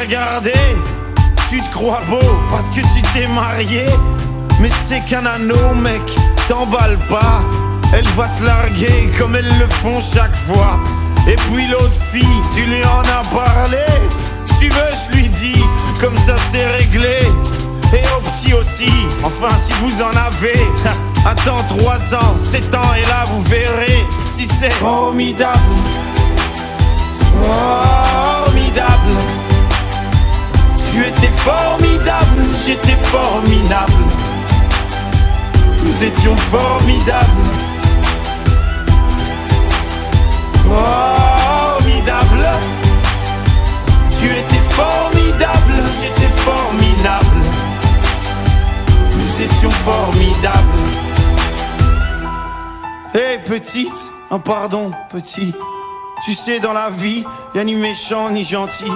regarder. Tu te crois beau parce que tu t'es marié, mais c'est qu'un anneau mec, t'emballes pas. Elle va te larguer comme elles le font chaque fois. Et puis l'autre fille, tu lui en as parlé. Si tu veux je lui dis, comme ça c'est réglé. Et au petit aussi, enfin si vous en avez. Attends 3 ans, 7 ans et là vous verrez si c'est formidable. Formidable. Tu étais formidable, j'étais formidable. Nous étions formidables. Formidable. Tu étais formidable, j'étais formidable. Nous étions formidables. Hey petite, oh pardon petit. Tu sais dans la vie, y'a ni méchant ni gentil.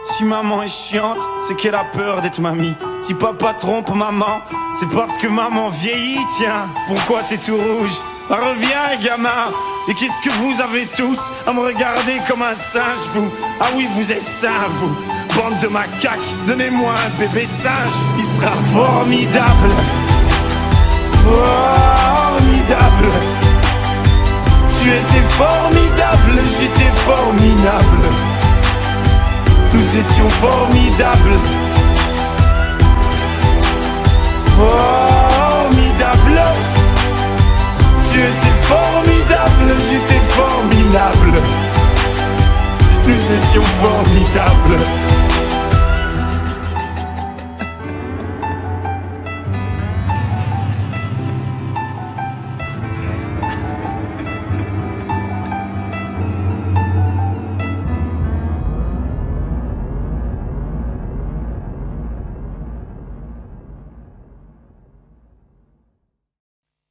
Si maman est chiante, c'est qu'elle a peur d'être mamie. Si papa trompe maman, c'est parce que maman vieillit. Tiens, pourquoi t'es tout rouge? Ah, reviens gamin. Et qu'est-ce que vous avez tous à me regarder comme un singe vous? Ah oui vous êtes sains vous, bande de macaques. Donnez-moi un bébé singe, il sera formidable. Formidable. Tu étais formidable, j'étais formidable. Nous étions formidables. Formidable. Tu étais formidable, j'étais formidable. Nous étions formidables.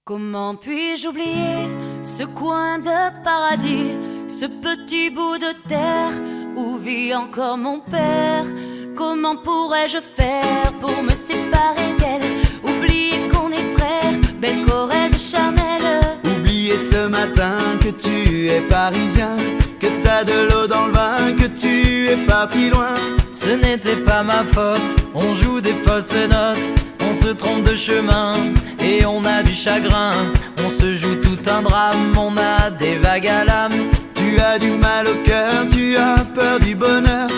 Comment puis-je oublier ce coin de paradis, ce petit bout de terre où vit encore mon père? Comment pourrais-je faire pour me séparer d'elle? Oublier qu'on est frères, belle Corrèze charnelle. Oublier ce matin que tu es parisien, que t'as de l'eau dans le vin, que tu es parti loin. Ce n'était pas ma faute, on joue des fausses notes. On se trompe de chemin et on a du chagrin. On se joue tout un drame, on a des vagues à l'âme. Tu as du mal au cœur, tu as peur du bonheur.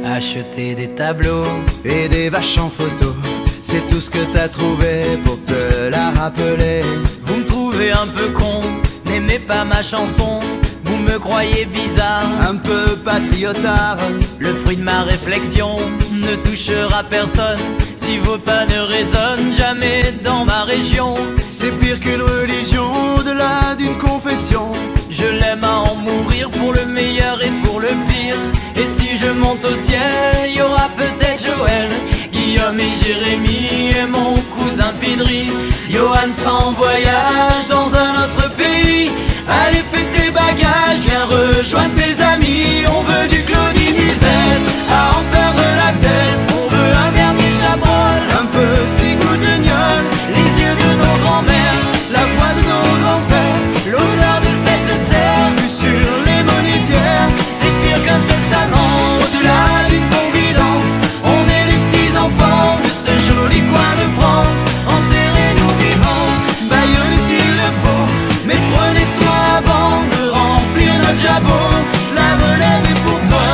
Acheter des tableaux et des vaches en photo, c'est tout ce que t'as trouvé pour te la rappeler. Vous me trouvez un peu con, n'aimez pas ma chanson. Vous me croyez bizarre, un peu patriotard. Le fruit de ma réflexion ne touchera personne si vos pas ne résonnent jamais dans ma région. C'est pire qu'une religion, au-delà d'une confession. Je l'aime à en mourir pour le meilleur et pour le pire. Et si je monte au ciel, y aura peut-être Joël, Guillaume et Jérémy et mon cousin Pidri. Johan sera en voyage dans un autre pays. Allez fais tes bagages, viens rejoindre tes amis. On veut du Claudie Musette, à en perdre la tête. On veut un dernier chabrol, un petit goût de gnôle. Les yeux de nos grands-mères, la voix de nos grands-pères. L'odeur de cette terre, vue sur les monétières. C'est pire qu'un testament, au-delà d'une confidence. On est les petits enfants de ce joli coin de France. Enterrez-nous vivants, baillonnez s'il le faut, mais prenez soin avant de remplir notre jabot. La relève est pour toi,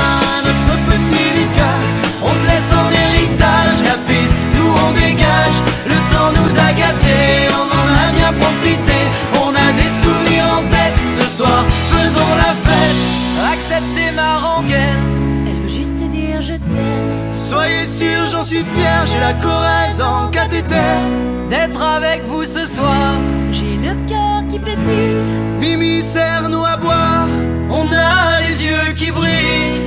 notre petit Lucas. On te laisse en héritage la piste, nous on dégage. Le temps nous a gâtés, on en a bien profité. On a des souvenirs en tête, ce soir faisons la fête. Acceptez ma rengaine, elle veut juste dire je t'aime. Soyez sûr, j'en suis fier, j'ai la Corrèze en cathéter. D'être avec vous ce soir, j'ai le cœur qui pétille. Mimi serre-nous à boire, on a les yeux qui brillent.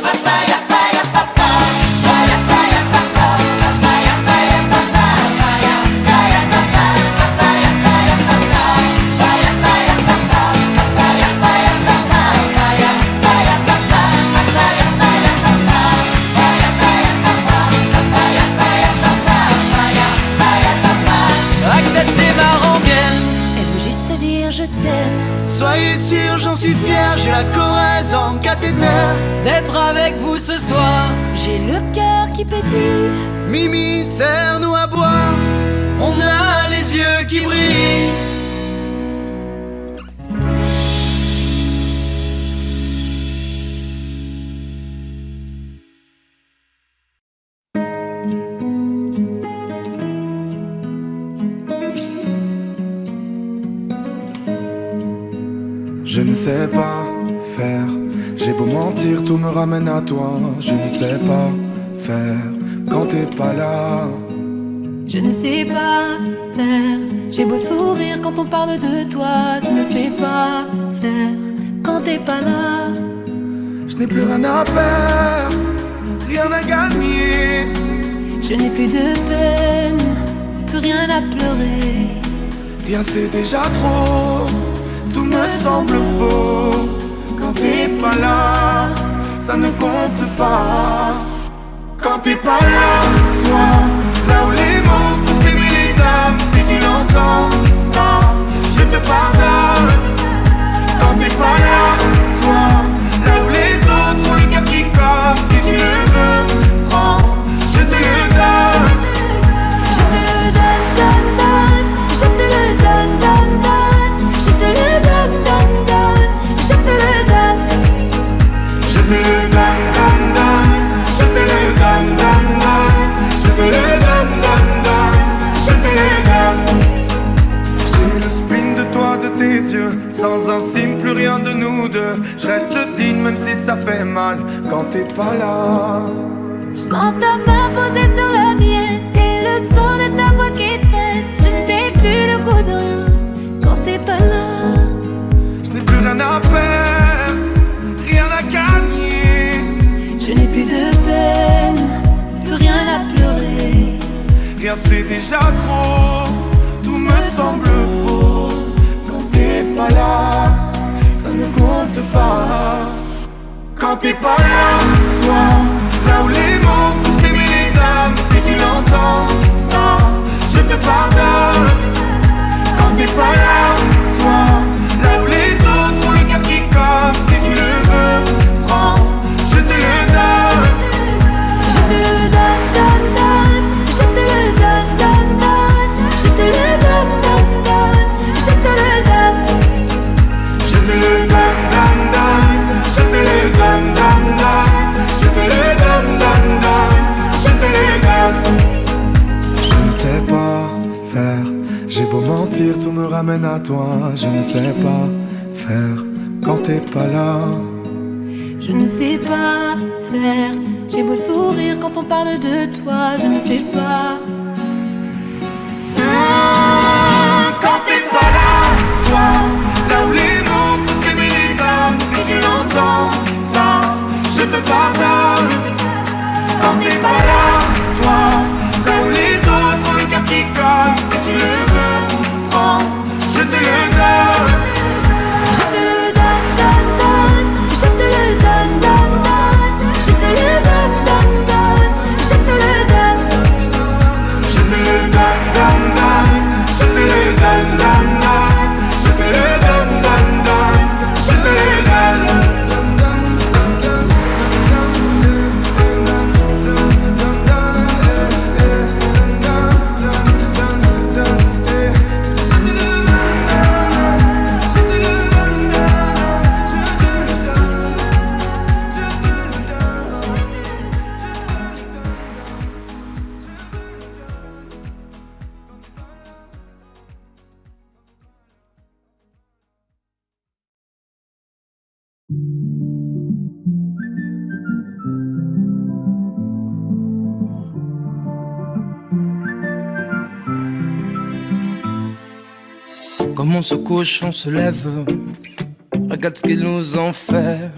Papaya, papaya, papaya, papaya, papaya, papaya, papaya, papaya, papaya, papaya, papaya, papaya, papaya, papaya, papaya, papaya, papaya, papaya, acceptez ma rengaine. Elle veut juste dire je t'aime. sûr, j'en suis fier, j'ai la Corrèze en cathéter. D'être avec vous ce soir, j'ai le cœur qui pétille. Mimi, serre-nous à boire, on a les yeux qui brillent. Je ne sais pas faire, j'ai beau mentir, tout me ramène à toi. Je ne sais pas faire quand t'es pas là. Je ne sais pas faire, j'ai beau sourire quand on parle de toi. Je ne sais pas faire quand t'es pas là. Je n'ai plus rien à perdre, rien à gagner. Je n'ai plus de peine, plus rien à pleurer. Rien c'est déjà trop, tout me semble faux. Quand t'es pas là, ça ne compte pas. Quand t'es pas là, toi, là où les mots font s'aimer les âmes. Si tu l'entends, ça, je te pardonne. Quand t'es pas là, toi, là où les autres ont le cœur qui colle. Si tu le veux, prends, je te le donne. Je te le donne, donne, donne. Je te le donne, donne, donne. Je te le donne, donne, donne. Je te le donne. Je te le donne, donne, donne. Je te le donne, donne, donne. Je te le donne, donne, donne. Je te le donne. J'ai le spleen de toi, de tes yeux. Sans un signe, plus rien de nous deux. Je reste digne même si ça fait mal quand t'es pas là. Je sens ta main posée sur la mienne et le son de ta voix qui traîne. Je n'ai plus le goût de rien quand t'es pas là. Je n'ai plus rien à perdre, rien à gagner. Je n'ai plus de peine, plus rien à pleurer. Rien c'est déjà trop, tout me semble faux. Quand t'es pas là, ça ne compte pas. Quand t'es pas là, toi, là où les mots font s'aimer les âmes. Si tu l'entends, ça, je te pardonne. Quand t'es pas là, toi, là où les autres ont le cœur qui colle. Si tu le veux, prends, je te le donne. Je te le donne, donne, donne. Je te le donne, donne, donne. Je te le donne, donne, donne. Je te le donne. Je te le donne, donne, donne. Je te le donne, donne, donne. Je te le donne, donne, donne. Je te le donne. Je ne sais pas faire, j'ai beau mentir, tout me ramène à toi. Je ne sais pas faire quand t'es pas là. Je ne sais pas faire, j'ai beau sourire quand on parle de toi. Je ne sais pas. Quand t'es pas là, toi, là où les mots font s'aimer les âmes. Si tu l'entends, ça, je te pardonne. Quand t'es pas là, toi, là où les autres ont le cœur qui colle. Si tu le veux, prends, je te le donne. Je te le donne, donne, donne. Je te le donne, donne, donne. Je te le donne, donne, donne. Je te le donne. Je te le donne, donne, donne. Je te le donne, donne, donne. Je te le donne, donne, donne. Je te le donne. Comme on se couche, on se lève. Regarde ce qu'ils nous ont fait.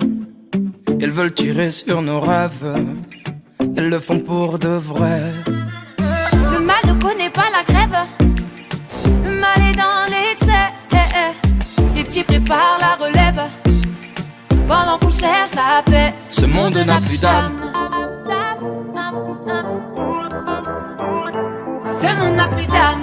Ils veulent tirer sur nos rêves. Ils le font pour de vrai. Le mal ne connaît pas la grève. Le mal est dans l'excès. Les petits préparent la relève. Pendant qu'on cherche la paix. Ce monde n'a plus d'âme. Ce monde n'a plus d'âme.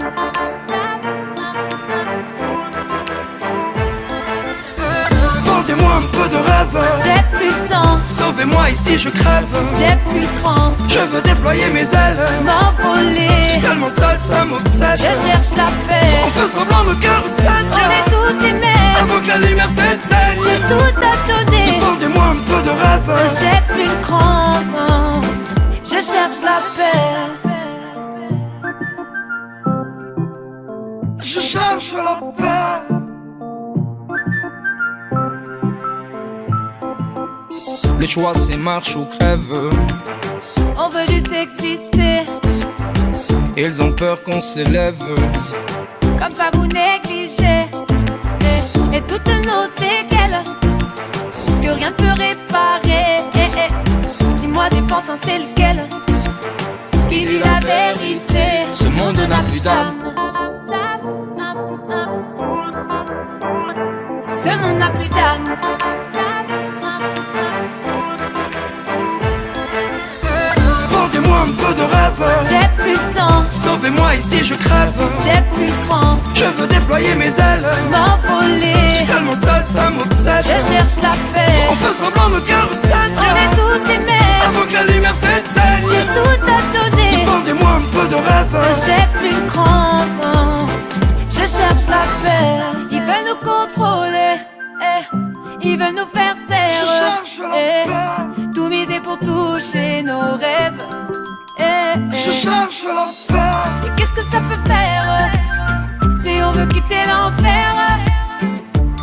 rêve. J'ai plus le temps. Sauvez-moi ici, je crève. J'ai plus le cran. Je veux déployer mes ailes. M'envoler. Je suis tellement seul, ça m'obsède. Je cherche la paix. On fait semblant, nos cœurs saignent. On est tous des mères. Avant que la lumière s'éteigne. J'ai tout à donner. Vendez-moi un peu de rêve. J'ai plus le cran. Je cherche la paix. Je cherche la paix. Le choix c'est marche ou crève. On veut juste exister. Ils ont peur qu'on s'élève. Comme ça vous négligez. Et toutes nos séquelles que rien ne peut réparer. Dis-moi des pantins c'est lequel qui dit la vérité. Ce monde n'a plus d'âme. Ce monde n'a plus d'âme. Vendez-moi un peu de rêve. J'ai plus le temps. Sauvez-moi ici, je crève. J'ai plus le cran. Je veux déployer mes ailes. M'envoler. Je suis tellement seul, ça m'obsède. Je cherche la paix. On fait semblant, nos cœurs saignent. On est tous des mères. Avant que la lumière s'éteigne. J'ai tout à donner. Vendez-moi un peu de rêve. J'ai plus le cran. Je cherche la paix. Ils veulent nous contrôler. Ils veulent nous faire taire. Je cherche la paix. Tout miser pour toucher nos rêves. Je cherche la paix. Et qu'est-ce que ça peut faire si on veut quitter l'enfer?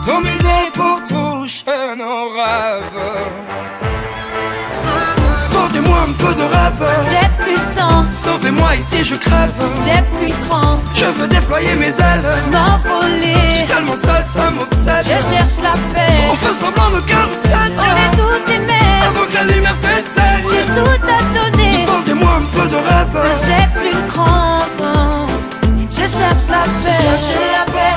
Tout miser pour toucher nos rêves. Vendez-moi un peu de rêve. J'ai plus le temps. Sauvez-moi ici, je crève. J'ai plus le cran. Je veux déployer mes ailes. M'envoler. Je suis tellement seul, ça m'obsède. Je cherche la paix. On fait semblant, nos cœurs saignent. On est tous des mères. Avant que la lumière s'éteigne. J'ai tout à donner. Vendez-moi un peu de rêve. J'ai plus le cran. Je cherche la paix. Chercher la paix,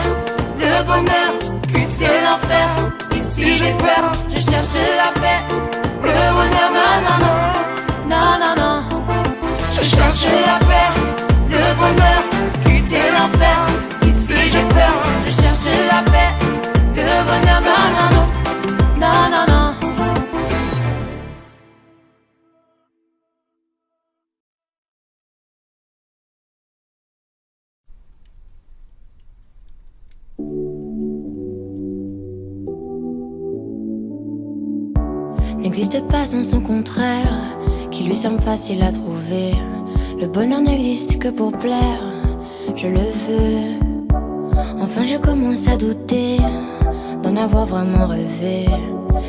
le bonheur, quitter l'enfer. Ici j'ai peur. Je cherche la paix. Le bonheur, non, non, non. Non, non, non. Je cherche la paix, Le bonheur, quitter l'enfer. Ici j'ai peur. Je cherche la paix. Le bonheur, non, non, non. Non, non, non. N'existe pas sans son contraire, qui lui semble facile à trouver. Le bonheur n'existe que pour plaire, je le veux. Enfin je commence à douter d'en avoir vraiment rêvé.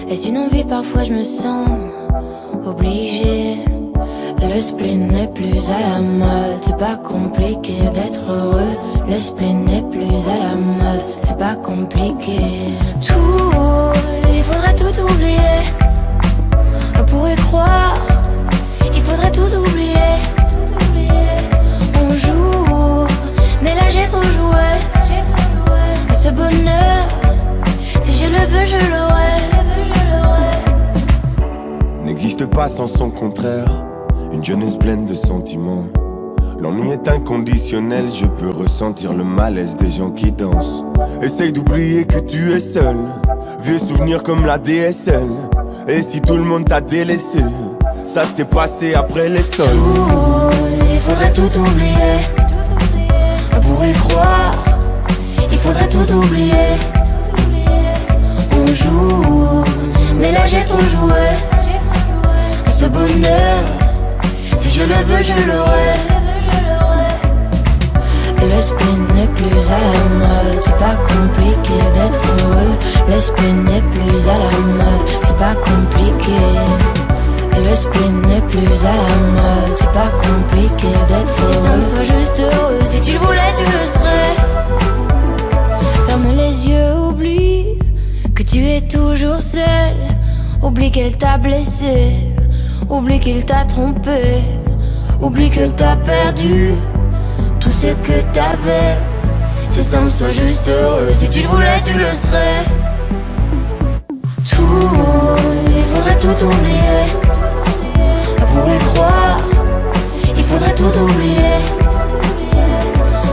Est-ce une envie? Parfois je me sens obligée. Le spleen n'est plus à la mode, c'est pas compliqué d'être heureux. Le spleen n'est plus à la mode, c'est pas compliqué. Tout, il faudrait tout oublier. On pourrait croire, il faudrait tout oublier. On joue, mais là j'ai trop joué. Ce bonheur, si je le veux, je l'aurai. N'existe pas sans son contraire, une jeunesse pleine de sentiments. L'ennui est inconditionnel, je peux ressentir le malaise des gens qui dansent. Essaye d'oublier que tu es seul, vieux souvenirs comme la DSL. Et si tout le monde t'a délaissé, ça s'est passé après les sols. Il faudrait tout oublier. On pourrait croire, il faudrait tout oublier. On joue, mais là j'ai trop joué. Ce bonheur, si je le veux, je l'aurai. Le spleen n'est plus à la mode, c'est pas compliqué d'être heureux. Le spleen n'est plus à la mode, c'est pas compliqué. Le spleen n'est plus à la mode, c'est pas compliqué d'être heureux. Si ça me soit juste heureux, si tu le voulais, tu le serais. Ferme les yeux, oublie que tu es toujours seul. Oublie qu'elle t'a blessé, oublie qu'il t'a trompé, oublie qu'elle t'a perdu tout ce que t'avais. Si ça me soit juste heureux, si tu le voulais, tu le serais. Tout, il faudrait tout oublier. On pourrait croire, il faudrait tout oublier.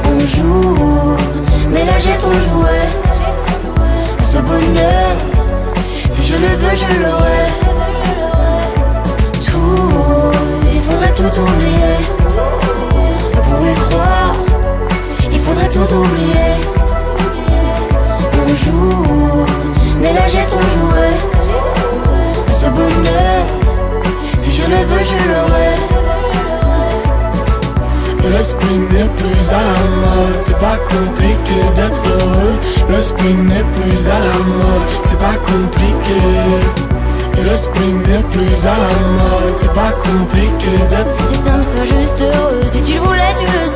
On joue, mais là j'ai trop joué. Ce bonheur, si je le veux, je je le veux, je l'aurai. Et le spin n'est plus à la mode. C'est pas compliqué d'être heureux. Le spin n'est plus à la mode. C'est pas compliqué. Et le spin n'est plus à la mode. C'est pas compliqué d'être. C'est simple, sois juste heureux. Si tu le voulais, tu le